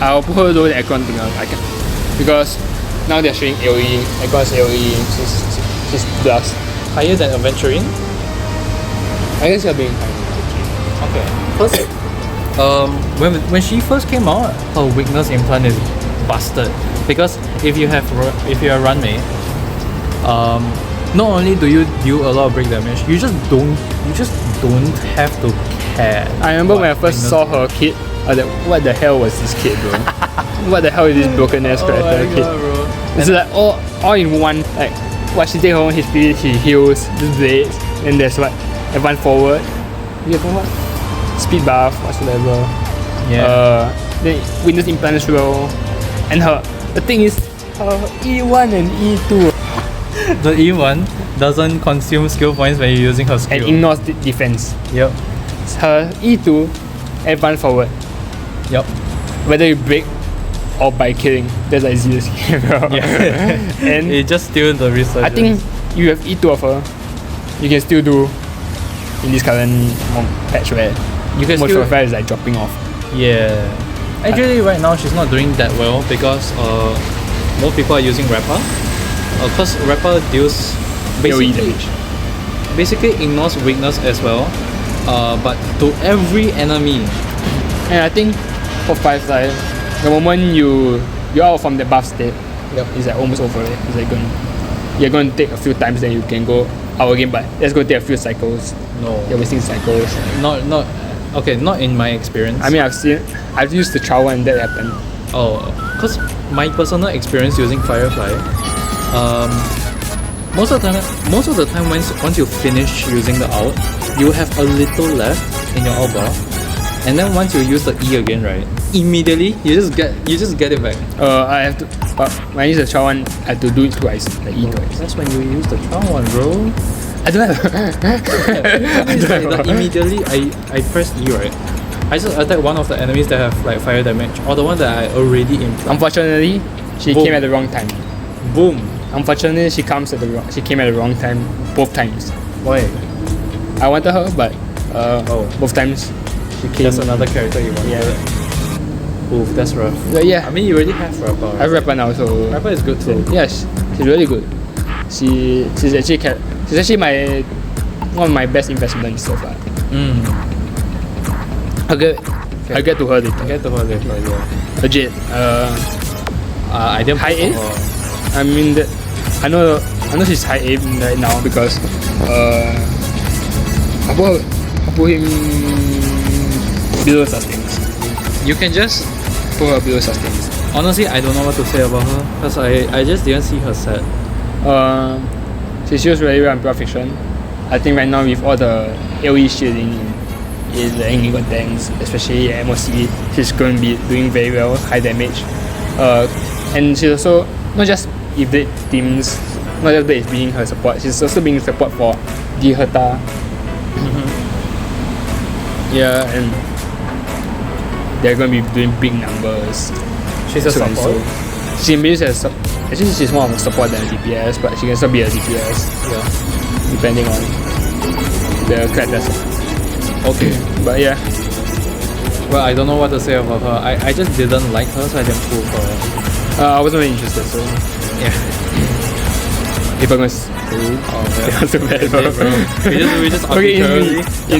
I'll put her lower than Ekron thing. I can because now they're showing AoE. Ekron's AoE. She's plus. Higher than Aventurine? I guess you're being higher. Okay. First, when she first came out, her weakness implant is busted because if you are Runmei, not only do you deal a lot of break damage, you just don't have to care. I remember when I first saw her kit, I was like, what the hell was this kit, bro? What the hell is this broken ass character kit? Bro. It's like all in one. Like what she take her own HP, she heals, just blades, and there's what advance forward. You have what? Speed buff, whatsoever. Yeah. Then weakness implant as well. And the thing is, her E1 and E2 The E1 doesn't consume skill points when you're using her skill. and ignores defense. Yep. Her E2 advance forward. Yep. Whether you break or by killing, that's like zero skill. Yeah. And it just steals the research. I think you have E2 of her, you can still do in this current patch where you can most still, of her is like dropping off. Yeah. Actually, right now she's not doing that well because most people are using Rapper. Because Rapper deals AoE damage. basically ignores weakness as well, but to every enemy. And I think for Firefly, the moment you're out from the buff state, it's like almost over. It's like you're going to take a few times, then you can go our game, but let's go take a few cycles. No. You're wasting cycles. Not okay, not in my experience. I mean, I've used the trial one and that happened. Oh, because my personal experience using Firefly, most of the time once you finish using the out, you have a little left in your out bar, and then once you use the E again, right, immediately you just get it back. I have to. When I use the trial one, I have to do it twice. The E twice. That's when you use the trial one, bro. I don't have. Like immediately I press E, right, I just attack one of the enemies that have like fire damage, or the one that I already implant. Unfortunately, she Boom. came at the wrong time. Boom. Unfortunately, she came at the wrong time both times. Why? I wanted her, but both times she came. That's another character you want. Yeah. Oof, that's rough. Yeah. I mean, you already have Rapper. I have Rapper now, so Rapper is good too. Yes, she's really good. She's actually one of my best investments so far. I'll get to her later. Get to her later, yeah. Legit. I didn't High put A? her. I mean that I know she's high A right now because I put him below sustains. You can just Put her below sustains. honestly, I don't know what to say about her because I just didn't see her set. She's used very well in Pure Fiction. I think right now with all the AoE shielding in the English tanks, especially MOC, she's going to be doing very well, high damage. And she's also not just evade teams, not just that it's being her support, she's also being support for Dihata. Yeah, and they're going to be doing big numbers. She's a so and support. so. She can be used as actually she's more of a support than a DPS, but she can still be a DPS. Yeah, depending on the characters. Okay, but yeah. Well, I don't know what to say about her. I just didn't like her, so I didn't pull for her. I wasn't really interested, so Yeah. if I'm gonna not too bad, bro. We just Okay,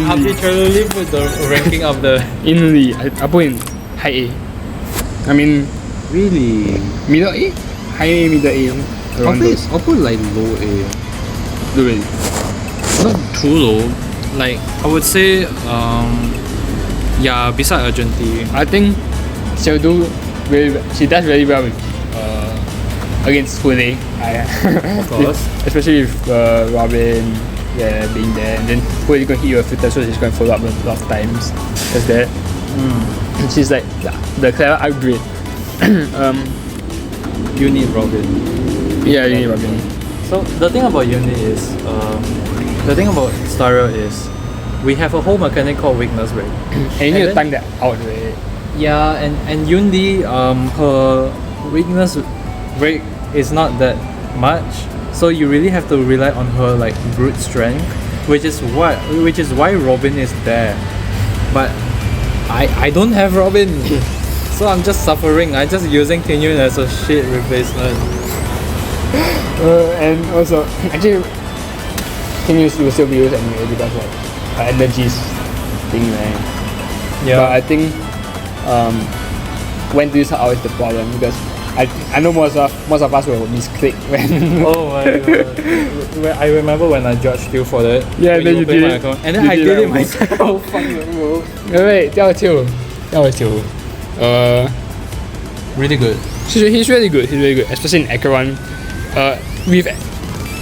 arbitrarily put the ranking of the. Inly, I put in high A. I mean, Really? middle A? High A, middle A. Around those. I'll put like low A. Really. Not too low. Like I would say, yeah, beside Argenti. I think she'll do she does really well with against full A. Of course. Especially with Robin being there, and then Full A is going to hit you a few times, so she's going to follow up a lot of times. That's that. And she's like the clever upgrade. You need Robin. Yeah, you need Robin. So the thing about Uni is, the thing about Star Rail is, we have a whole mechanic called weakness rate. And you need to time that out, right? Yeah, and Yundi, her weakness rate is not that much, so you really have to rely on her like brute strength, which is why Robin is there. But I don't have Robin, so I'm just suffering. I'm just using Tinyun as a shit replacement. And also, actually, can you still be used anyway because like energies thing, right? Yeah. But I think when to use her out is the problem because I know most of us will misclick when. Oh my god! I remember when I judged you for that. Yeah, when then you played did my it. account, and then You I did did that it myself. Fuck you, bro. Wait, 吊球. Really good. He's really good. He's really good, especially in Acheron.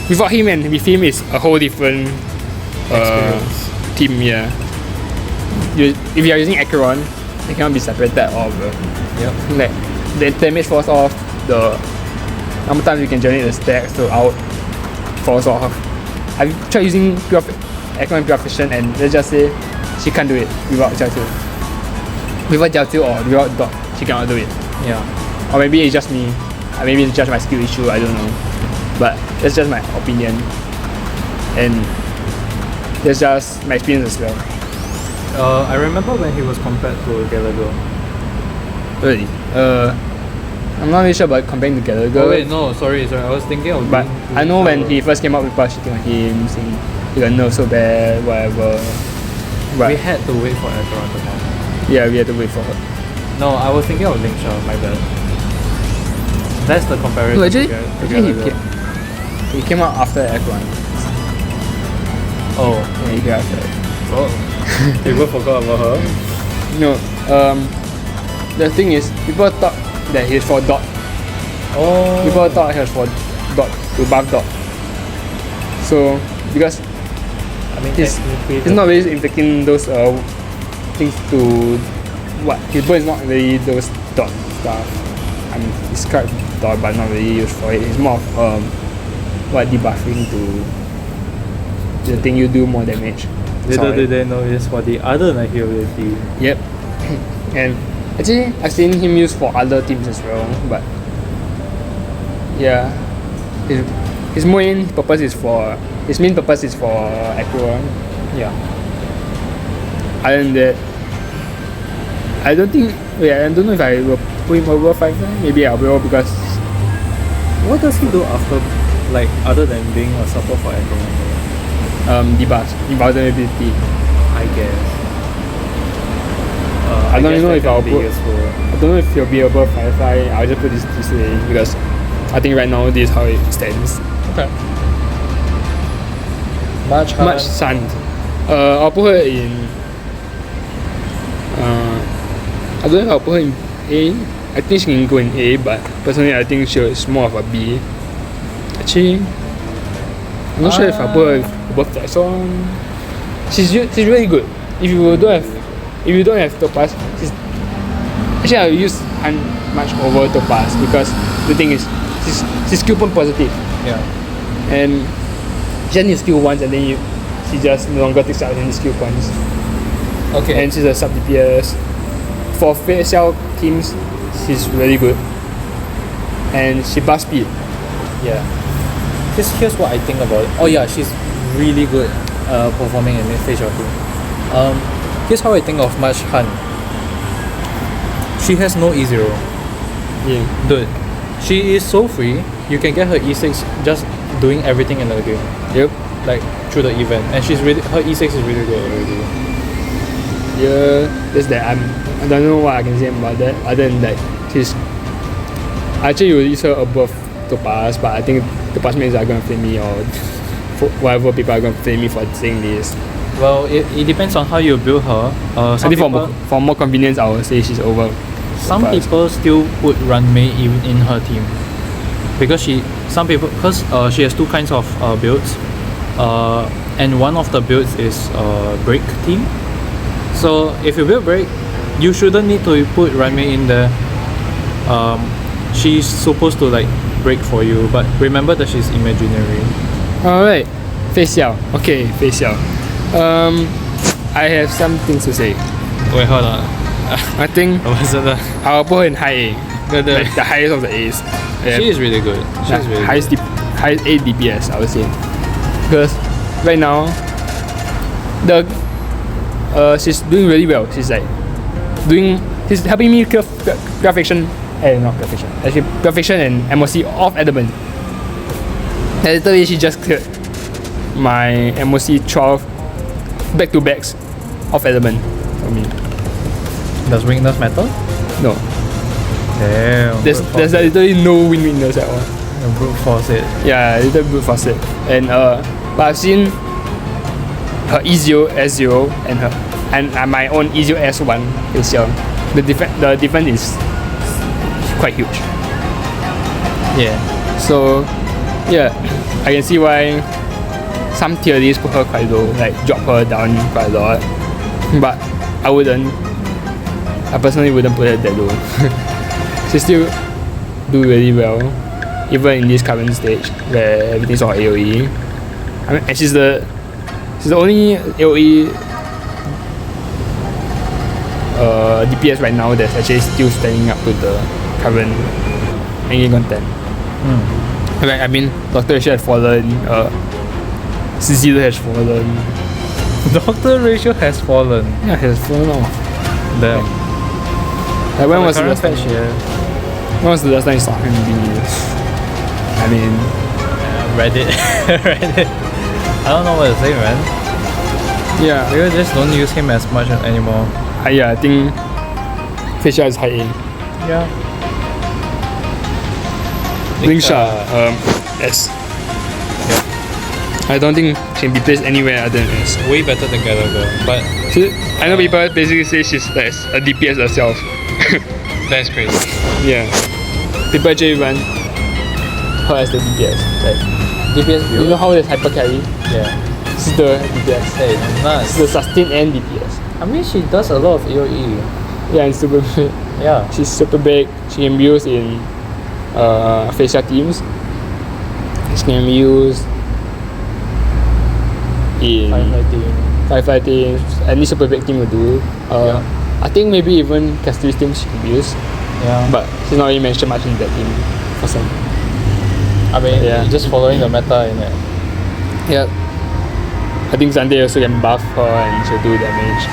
Without him and with him is a whole different team. Yeah. If you are using Acheron, they cannot be separated off. Yep. Like the damage falls off. The number of times you can generate the stacks to out falls off. I've tried using Acheron Pure Fiction and let's just say she can't do it without Jiaotu. Without Jiaotu or without Dot, she cannot do it. Yeah. Or maybe it's just me. Maybe it's just my skill issue, I don't know. But that's just my opinion. And that's just my experience as well. I remember when he was compared to Gallagher. Really? I'm not really sure about comparing to Gallagher. Oh wait, no, sorry. I was thinking of. But I know when he first came out, people were shitting on him, saying he got nerfed so bad, whatever. But we had to wait for Acheron to come. yeah, we had to wait for her. No, I was thinking of Link Shaw, my bad. That's the comparison. No, actually to he came out after Acheron. Oh. Yeah, right. Oh. People forgot about her. No, the thing is, people thought that he's for dot. Oh. People thought he was for dot to buff dot. So because I mean, he's not really inflicting those things to what his bow is not really those dot stuff. I mean, it's quite dot, but not really used for it. It's more of debuffing to the thing you do more damage. Little did they know it's for the other Nihility. Yep. And actually, I've seen him used for other teams as well, but yeah, his main purpose is for Aqua. Yeah. Other than that, I don't know if I will put him over 5. Maybe I will, because What does he do after, like, other than being a support for Aqua? debuffs, invulnerability. I guess. I don't know if I'll be put. useful. I don't know if he'll be above 5. I'll just put this way because I think right now this is how it stands. Okay. Much Sun. I'll put her in. I don't know if I'll put her in A. I think she can go in A, but personally I think she's more of a B. Actually, I'm not sure if I'll put her above that. So she's really good. If you don't have Topaz, actually I'll use Han much over Topaz because the thing is she's skill point positive. Yeah. And she only skill once and then she just no longer takes out any skill points. Okay. And she's a sub DPS. For facial teams, she's really good. And she buffs speed. Yeah. Here's what I think about it. Oh yeah, she's really good performing in the facial team. Here's how I think of March Han. She has no E0. Yeah. Dude, she is so free. You can get her E6 just doing everything in the game. Yep. Like through the event. And her E6 is really good already. Yeah, just that I don't know what I can say about that other than that she's actually will use her above Topaz, but I think Topaz mates are gonna flame me or whatever people are gonna flame me for saying this. Well, it depends on how you build her. I think for more convenience I would say she's over. Some Topaz. people still put Runmei in her team because she has two kinds of builds, and one of the builds is break team. So if you build break, you shouldn't need to put Runmei in there. She's supposed to like break for you, but remember that she's imaginary. Alright, Face Xiao. Okay, Face Xiao. I have some things to say. Wait, hold on. I think I'll put her in high A. Like the highest of the A's. Yeah. She is really good. She's really highest good. highest A DPS I would say. Because right now she's doing really well. She's helping me clear Perfection. Not Perfection. Actually Perfection and MOC off Adamant. And literally she just cleared my MOC 12 back-to-backs off Adamant for me. Does weakness matter? No. Damn. There's literally no win-winners at all. Brute force it. Yeah, little brute force it. And but I've seen her E0 S0 and my own E0 S1 this year. The difference is quite huge. Yeah. So yeah, I can see why some tier lists put her quite low, like drop her down quite a lot. But I personally wouldn't put her that low. She still do really well, even in this current stage where everything's on AoE. I mean, and she's the only AoE DPS right now that's actually still standing up to the current main content. Like, I mean, Dr. Ratio has fallen, Cecile has fallen. Dr. Ratio has fallen. Yeah, has fallen off. Damn. Like, when was the last time? patch, yeah. When was the last time you saw him being used? I mean, Reddit. Reddit. I don't know what to say, man. yeah. We just don't use him as much anymore. Yeah, I think Fisher is high A. Yeah. Lingsha, S. I don't think she can be placed anywhere other than S. Way better than Gallagher, but I know people basically say she's like a DPS herself. that's crazy. Yeah. People actually run her as the DPS. Like, DPS you build? know how there's hyper carry? Yeah. This is the DPS. Hey, nice. This is the sustain and DPS. I mean, she does a lot of AoE. Yeah, and super big. Yeah. She's super big. She can be used in facial teams. She can be used in firefighting. Any super big team will do. I think maybe even Castell's team she can be used. Yeah. But she's not really mentioned much in that team for some. I mean, Yeah. just following the meta in it. Yeah. I think Sunday also can buff her and she'll do damage.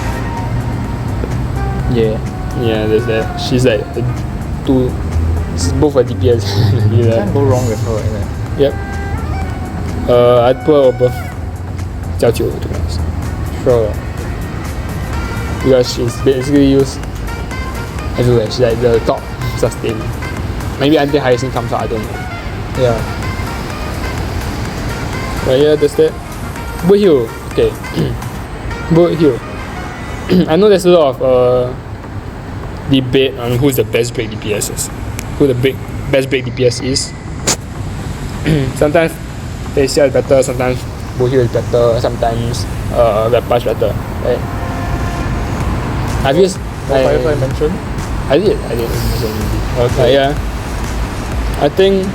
Yeah. Yeah, there's that. She's like she's both a DPS. Can't go wrong with her in it. Yep. I'd put her above Jiao Qiu, to be honest. Sure. Because she's basically used everywhere. She's like the top sustain. Maybe until Hyacinth comes out, I don't know. Yeah. But yeah, that's that. Boot Hill. Okay. Boot Hill. I know there's a lot of debate on who's the best break DPS is. Who the best break DPS is. Sometimes Phantylia is better, sometimes Boot Hill is better, sometimes Wildfire is better. Right? I've used Firefly mentioned? I did. Okay. Yeah. I think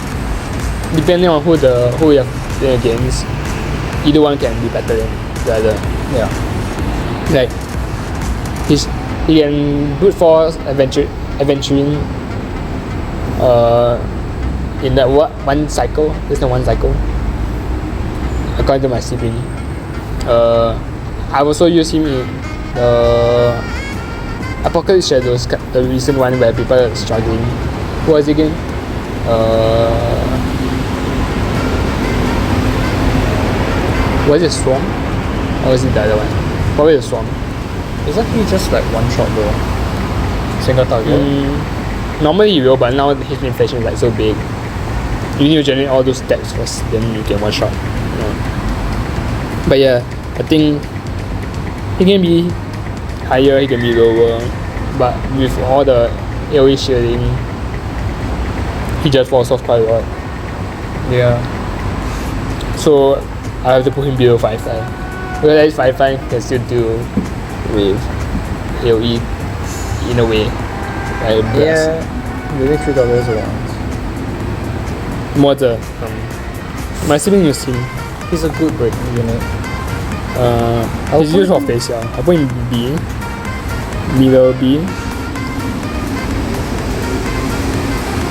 depending on who you're playing against, either one can be better than the other. Yeah. Like he can brute force adventuring in that one cycle. There's no one cycle. According to my sibling. I've also used him in the Apocalypse Shadows, the recent one where people are struggling. Who was it again? Was it Swarm? Or was it the other one? Probably the Swarm. Isn't he just like one shot though? Single target? Normally you will, but now his inflation is like so big. You need to generate all those stacks first, then you can one shot. Yeah. But yeah, I think he can be higher, he can be lower, but with all the AoE shielding, he just falls off quite a lot. Yeah. So I have to put him below 5-5. Because at least 5-5 can still do with AoE in a way. Like Yeah. Really $3 around. More the my sibling used him. He's a good break unit. He's used for Phantylia. I put him B. Middle B.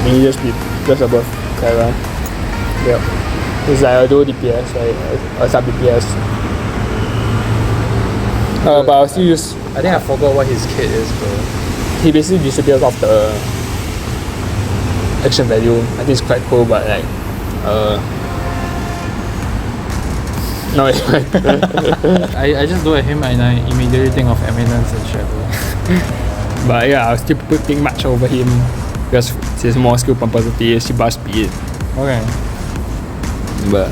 Maybe just above Clara. Yep. It's like a dual DPS, right? A sub DPS. But I'll still use. I think I forgot what his kit is, bro. He basically disappears off the action value. I think it's quite cool, but like, no, it's fine. I just look at him and I immediately think of Eminence and Shadow. But yeah, I'll still putting much over him because he's more skill propensity, she bust speed. Okay. But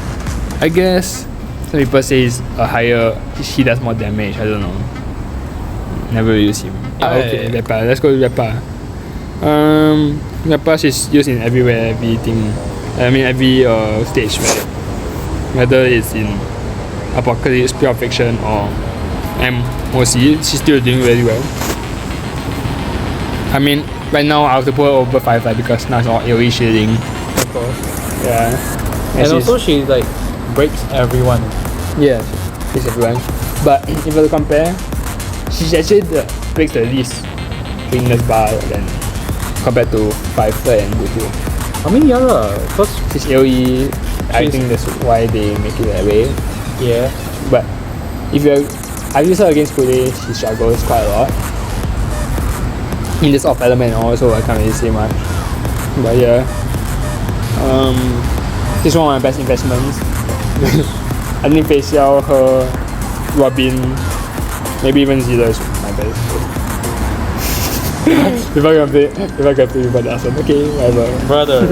I guess some people say he's a higher, he does more damage. I don't know. Never use him. Okay, Vapa. Let's go with Vapa. Vapa is used in everywhere, everything. I mean every stage, right? Whether it's in Apocalypse, Pure Fiction or MOC, she's still doing very well. I mean, right now I have to put her over 5-5 because now it's all AoE shielding. Of course. Yeah. And also she like breaks everyone. Yeah, breaks everyone. But if you compare, she's actually breaks the least weakness bar than compared to 5-5 and Goku. I mean yeah lah, cause She's AoE, I think that's why they make it that way. yeah. But if I use her against Kule, she struggles quite a lot. In this off element also, I can't really say much. But yeah, this is one of my best investments. I think Phantylia, her, Robin, maybe even Zilla is my best. if I can play with Dazzle, okay, whatever. Brother.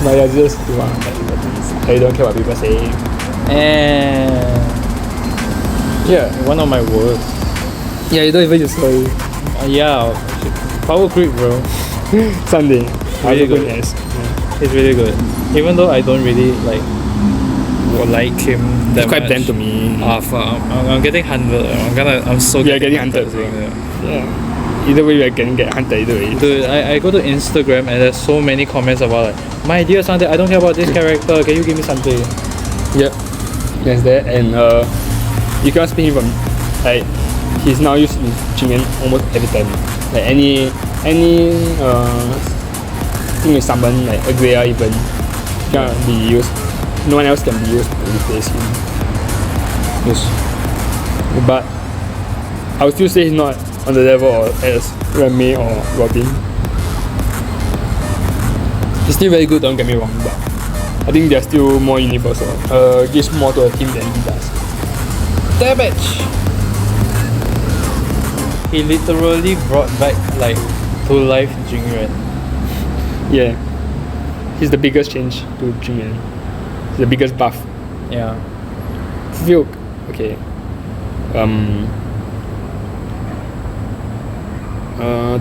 But yeah, just one of my best investments. I don't care what people say. And Yeah. one of my worst. Yeah, you don't even use story. Yeah, power creep, bro. Sunday. Really good. Yes. It's really good. Even though I don't really like him that It's quite much. bland to me. Fuck. I'm getting 100. I'm so Yeah, getting 100. Yeah. Either way, we are getting get hunted either way. Dude, I go to Instagram and there's so many comments about like, my dear Sunday, I don't care about this character. Can you give me Sunday? Yep. There's that, and you can't speak him from like he's now used in Jingen almost every time. Like any thing with summon like a Greya even can be used. No one else can be used to replace him. Yes. But I would still say he's not on the level as Remy or Robin. He's still very good, don't get me wrong, but I think they're still more universal. Gives more to a team than he does. Damage! He literally brought back like to life Jingren. Yeah. He's the biggest change to Jingen. He's the biggest buff. Yeah. Filk. Okay.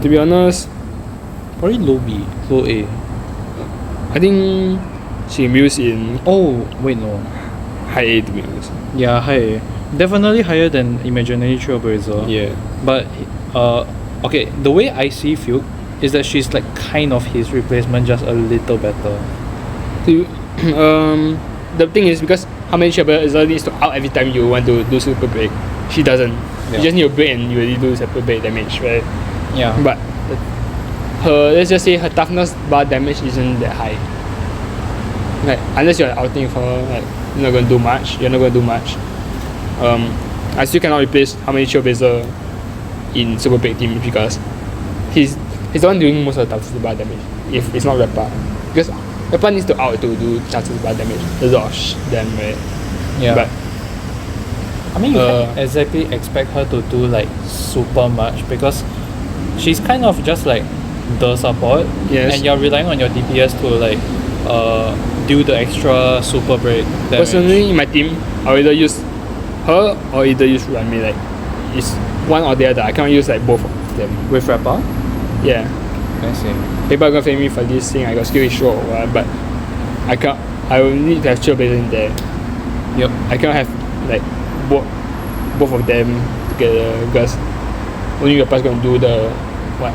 To be honest, Probably low B, low A. I think she moves in Oh, wait, no. high A to be honest. Yeah, high. Definitely higher than Imaginary Trailblazer. Yeah. But okay, the way I see Fuke is that she's like kind of his replacement, just a little better. The thing is because how many Trailblazer needs to out every time you want to do super break. She doesn't. Yeah. You just need to break and you already do super break damage, right? Yeah. But her, let's just say her toughness bar damage isn't that high. Like unless you're outing her, like you're not gonna do much. I still cannot replace how many Trailblazer in super big team because he's the one doing most of the toughness bar damage. If it's not Rappa, because Rappa needs to out to do toughness bar damage. There's a lot of them, right? Yeah. But I mean, you can't exactly expect her to do like super much because she's kind of just like the support. Yes. And you're relying on your DPS to like do the extra super break damage. personally, in my team, I'll either use her or either use Ranmei. Like it's one or the other. I can't use like both of them. With Rappa? Yeah. I see. People are gonna flame me for this thing. I got skill issue or what, but I can't. I will need to have Trailblazer in there. Yep. I cannot have like both of them together because only your part's gonna do the what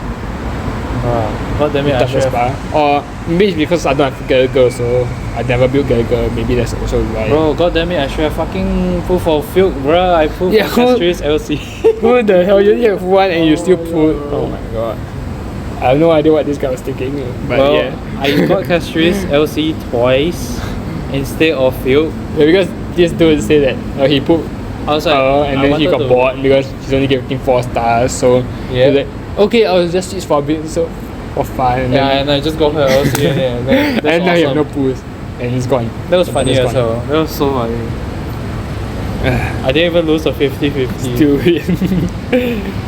God damn it, I should toughest have. bar. Or maybe it's because I don't have Gallagher, so I never built Gallagher. Maybe that's also why. Bro, god damn it, I should have fucking pulled for Fuke, bro. I pulled Yeah, for Castries LC. Who the hell you have one and you still pull? Oh my god. I have no idea what this guy was thinking. But Well, yeah. I got Castries LC twice instead of Fuke. Yeah, because this dude said that he put I was like, and then he got bored because she's only getting 4 stars. So Yeah. he's like, okay, I'll just switch for a bit so for fun. And Yeah, then, and I just got her LC and then that's and now you have no awesome. pulls and it's gone. That was funny It's as gone. hell. That was so funny. I didn't even lose a 50-50. Still win.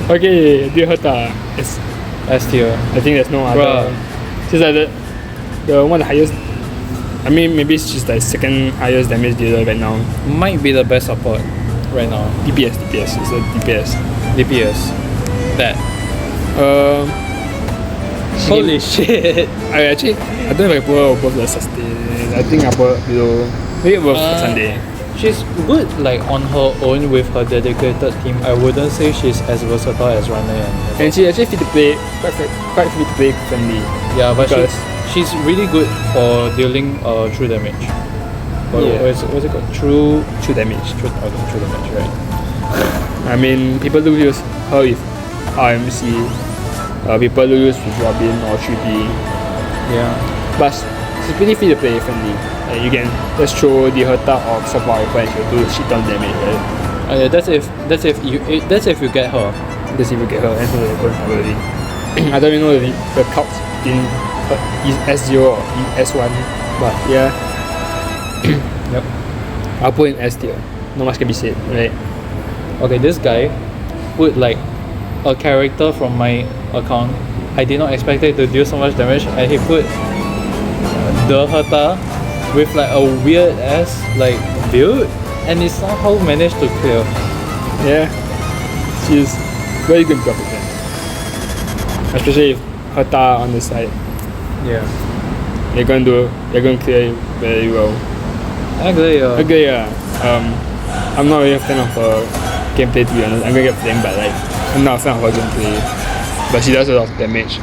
Okay, dear Herta. It's, S tier. I think there's no other. Bruh. She's like the one of the highest. I mean, maybe she's the second highest damage dealer right now. Might be the best support right now. DPS. It's a DPS. DPS. That. Holy shit. I don't know if I put her above the sustain. I think I put below. Maybe above Sunday. She's good like on her own with her dedicated team. I wouldn't say she's as versatile as Runner And she actually fit to play, quite fit to play friendly. yeah, but because she's really good for dealing true damage. Yeah. What's it called? True damage. true damage, right? I mean, people do use her with RMC. People do use with Robin or 3D. Yeah. But she's pretty fit to play friendly. You can just throw the Herta or support rifle and she'll do shit ton damage, right? Yeah, that's if you get her. Just if you get her and so they're going probably. I don't even know the counts in S0 or S1, but yeah. Yep. I'll put in S tier. Not much can be said, right? Okay, this guy put like a character from my account. I did not expect it to do so much damage, and he put the Herta with like a weird ass like build, and he somehow managed to clear. Yeah, she's very good competition, especially if her tar on the side. Yeah. You're going to clear it very well. I agree. I'm not really a fan of her gameplay, to be honest. I'm gonna get flamed, but like I'm not a fan of her gameplay. But she does a lot of damage.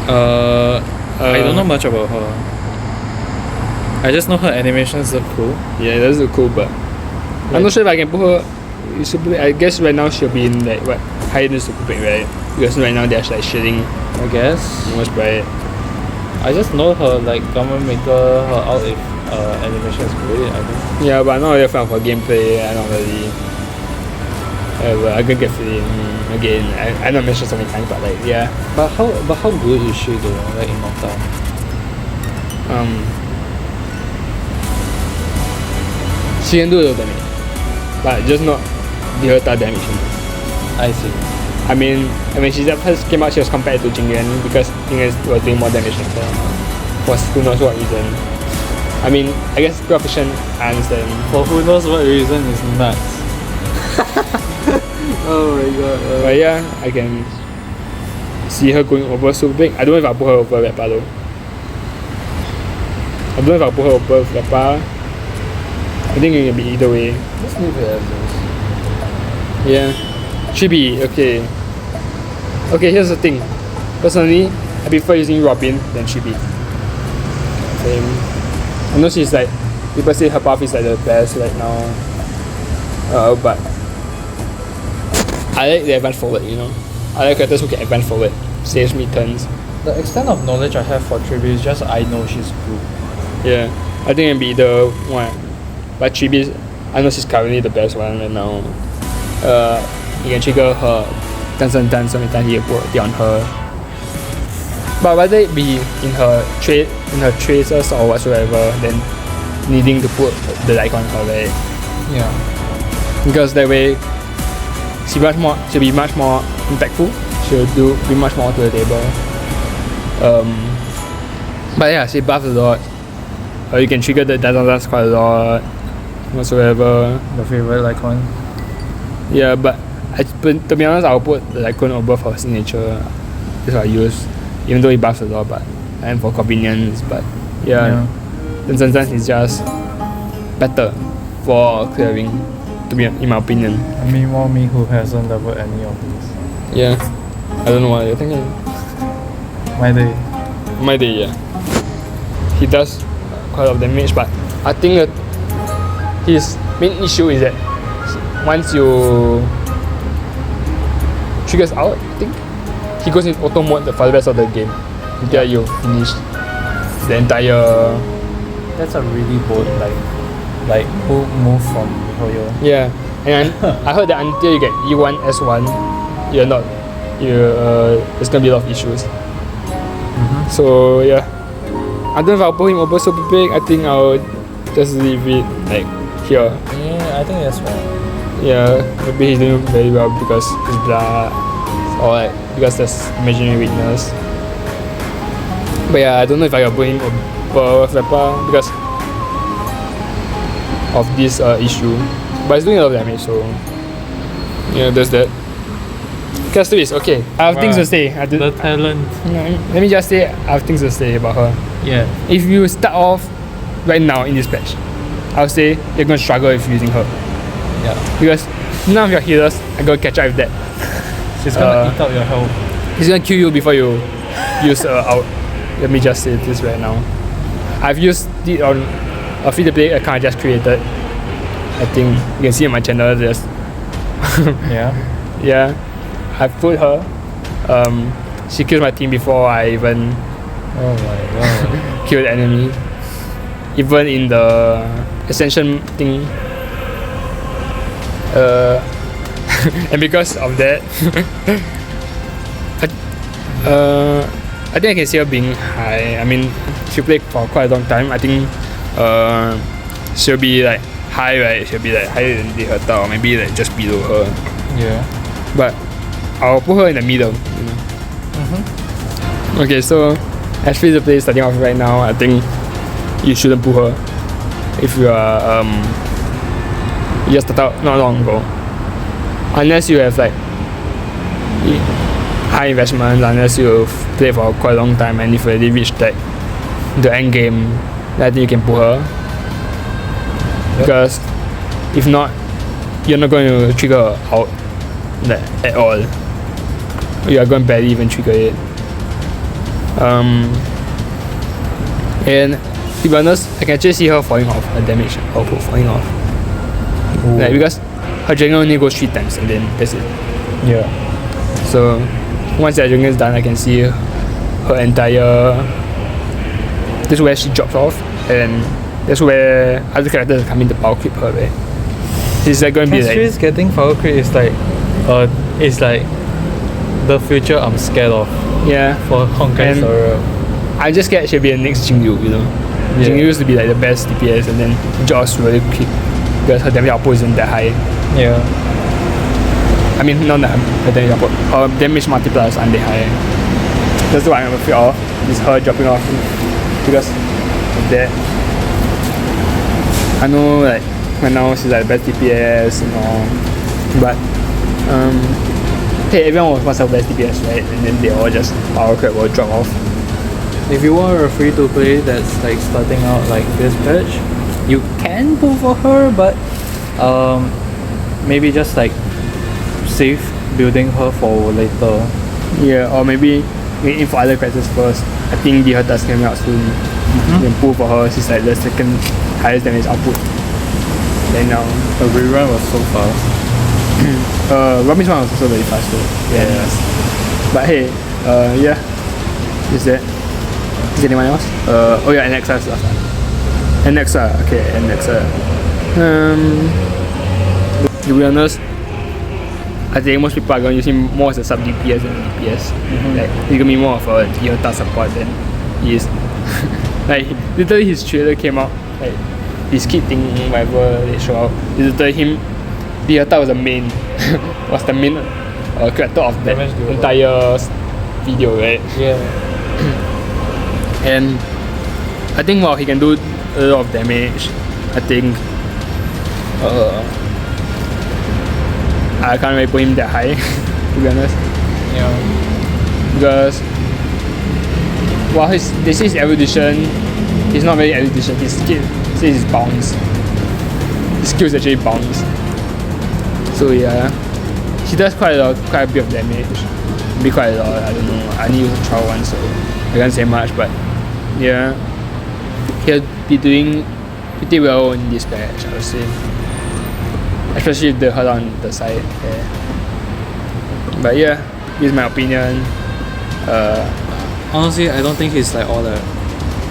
I don't know much about her. I just know her animations look cool. Yeah, those look cool, but I'm not sure if I can put her in Super Big. I guess right now she'll be in like what higher than Super Big, right? Because right now they're like shading I guess. most bright. I just know her like government maker, her out if animation is good, I think. Yeah, but I'm not really a fan of her gameplay. I'm not really. But I can get feeling again. I know I mentioned so many times, but like yeah. But how good is she though, like in Nocta? She can do a little damage, but just not the Herta damage. I see. I mean, when she first came out, she was compared to Jingyan because Jingyan was doing more damage than her. For who knows what reason. I mean, I guess coefficient, I understand. For who knows what reason is nuts. Oh my god. But yeah, I can see her going over Super Big. I don't know if I'll put her over Vepa though. I don't know if I'll put her over Vepa. I think it can be either way. Just leave it as is. Yeah. 3B, okay. Okay, here's the thing. Personally, I prefer using Robin than 3B. Same. I know she's like, people say her buff is like the best right now. But I like the advance forward, you know. I like characters who can advance forward. Saves me turns. The extent of knowledge I have for Tribi is just I know she's good. Yeah. I think it can be either one. But 3B, I know she's currently the best one right now. You can trigger her so many times you put it on her. But whether it be in her traces or whatsoever, then needing to put the like on her, right? Yeah. Because that way she'll be much more impactful. She'll bring much more to the table. But yeah, she buffs a lot. You can trigger the Dazzle dance quite a lot. Whatsoever. The favorite icon. Yeah, but to be honest, I'll put the icon above her signature. That's what I use. Even though it buffs a lot, but and for convenience. But yeah. Then sometimes it's just better for clearing, to be in my opinion. I mean, more me who hasn't leveled any of these. Yeah. I don't know what you're thinking. My day. Yeah. He does quite a lot of damage, but I think that his main issue is that once you triggers out, I think he goes in auto mode for the rest of the game until you finish the entire. That's a really bold like move from Hoyo. Yeah, and I heard that until you get E1 S1, there's gonna be a lot of issues. Mm-hmm. So yeah, I don't know if I'll put him over Super Big. I think I'll just leave it like here. Yeah, I think that's fine. Yeah, maybe he's doing very well because he's blood, or like because there's imaginary weakness. But yeah, I don't know if I can put him over Flapper because of this issue. But he's doing a lot of damage, so yeah, there's that. Castaways, okay. I have things to say. The talent. Let me just say, I have things to say about her. Yeah. If you start off right now in this patch, I would say you're gonna struggle with using her. Yeah. Because none of your healers are gonna catch up with that. She's gonna eat up your health. He's gonna kill you before you use out. Let me just say this right now. I've used it on a free-to-play account I just created. I think you can see on my channel. Just Yeah. yeah, I put her. She killed my team before I even Oh my god. killed the enemy. Even in the ascension thing. And because of that, I think I can see her being high. I mean, she played for quite a long time. I think she'll be like high, right? She'll be like higher than the Herta, or maybe like just below her. Yeah. But I'll put her in the middle. You know? Mm-hmm. Okay, so as free to play starting off right now, I think you shouldn't pull her if you are you just start out not long ago. Unless you have like high investment, unless you've played for quite a long time and you've already reached like the end game, then I think you can pull her. Because if not, you're not going to trigger her out like, at all. You are going to barely even trigger it. And to be honest, I can actually see her falling off, her damage output falling off. Like, because her dragon only goes 3 times and then that's it. Yeah. So once that dragon is done, I can see her entire. That's where she drops off, and that's where other characters come in to power creep her. Right? It's like going to be like. She's getting power creep is like the future I'm scared of. Yeah. For Honkai Star Rail. I just scared she'll be the next Jingyu, you know. Yeah. Jingyu used to be like the best DPS, and then drops really quick because her damage output isn't that high. Yeah. I mean, not that her damage output. Her damage multipliers aren't that high. That's what I'm afraid of. Is her dropping off because of that. I know like right now she's like the best DPS and all, but hey, everyone wants to have best DPS, right? And then they all just power crap or drop off. If you are a free to play that's like starting out like this patch, you can pull for her, but maybe just like save building her for later. Yeah, or maybe aim for other characters first. I think the Herta's coming out soon. Then pull for her. She's like the second highest damage output. Then now the rerun was so fast. Robin's one was also very fast too. Yeah. But hey, yeah. Is there anyone else? Oh yeah, NXR is last one. NXR, okay, NXR. To be honest, I think most people are going to use him more as a sub DPS than DPS. Like he's gonna be more of a Yota support than he is. Like literally his trailer came out, like his kid thing, whatever they show out. Literally him, Yota was the main, was the main character of that entire video, right? Yeah. And I think while he can do a lot of damage, I think I can't really put him that high, to be honest. Yeah. Because while they say his erudition, he's not very erudition. His skill says his bounce. His skill is actually bounce. So yeah, he does quite a bit of damage. Maybe quite a lot. I don't know. I need to try one, so I can't say much. But yeah, he'll be doing pretty well in this patch, I would say. Especially if they hurt on the side. Yeah. But yeah, this is my opinion. Honestly, I don't think he's like all that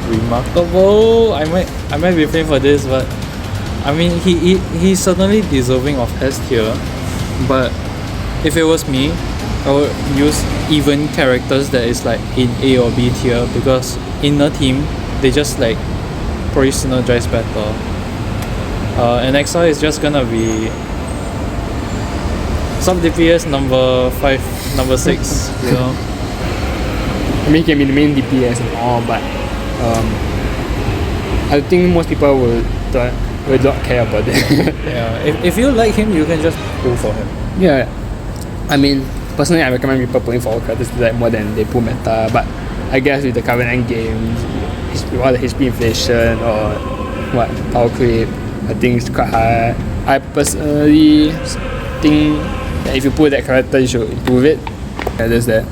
remarkable. I might be playing for this, but I mean he's certainly deserving of S tier. But if it was me, I would use even characters that is like in A or B tier, because in a team they just like probably synergize better. And XR is just gonna be sub DPS number 5, number 6, you know. I mean, he can be the main DPS and all, but I think most people will not care about that. Yeah, if you like him, you can just pull for him. Yeah, I mean, personally, I recommend people pulling for characters like more than they pull meta, but I guess with the current end games, all the HP inflation or what power creep, I think it's quite hard. I personally think that if you pull that character, you should improve it. Yeah, there's that.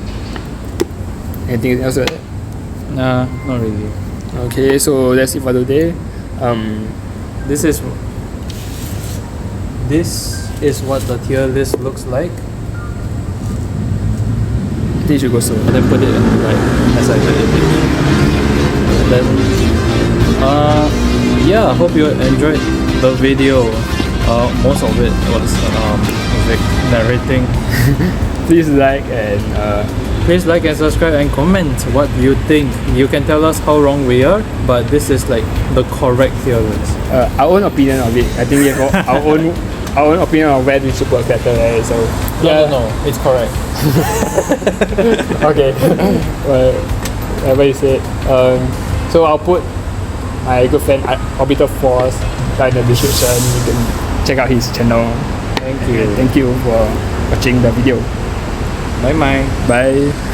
Anything else? Nah, not really. Okay, so that's it for today. This is what the tier list looks like. I think you should go slow. And then put it in like as I did it. And then yeah, I hope you enjoyed the video. Most of it was Vic narrating. Please like and subscribe and comment what you think. You can tell us how wrong we are, but this is like the correct tier list. Our own opinion of it. I think we have our own opinion of where we should put better, right? So yeah, no, it's correct. Okay. Well, whatever you said. So I'll put my good friend Orbital Force down in the description. You can check out his channel. Thank you. Thank you for watching the video. Bye bye. Bye.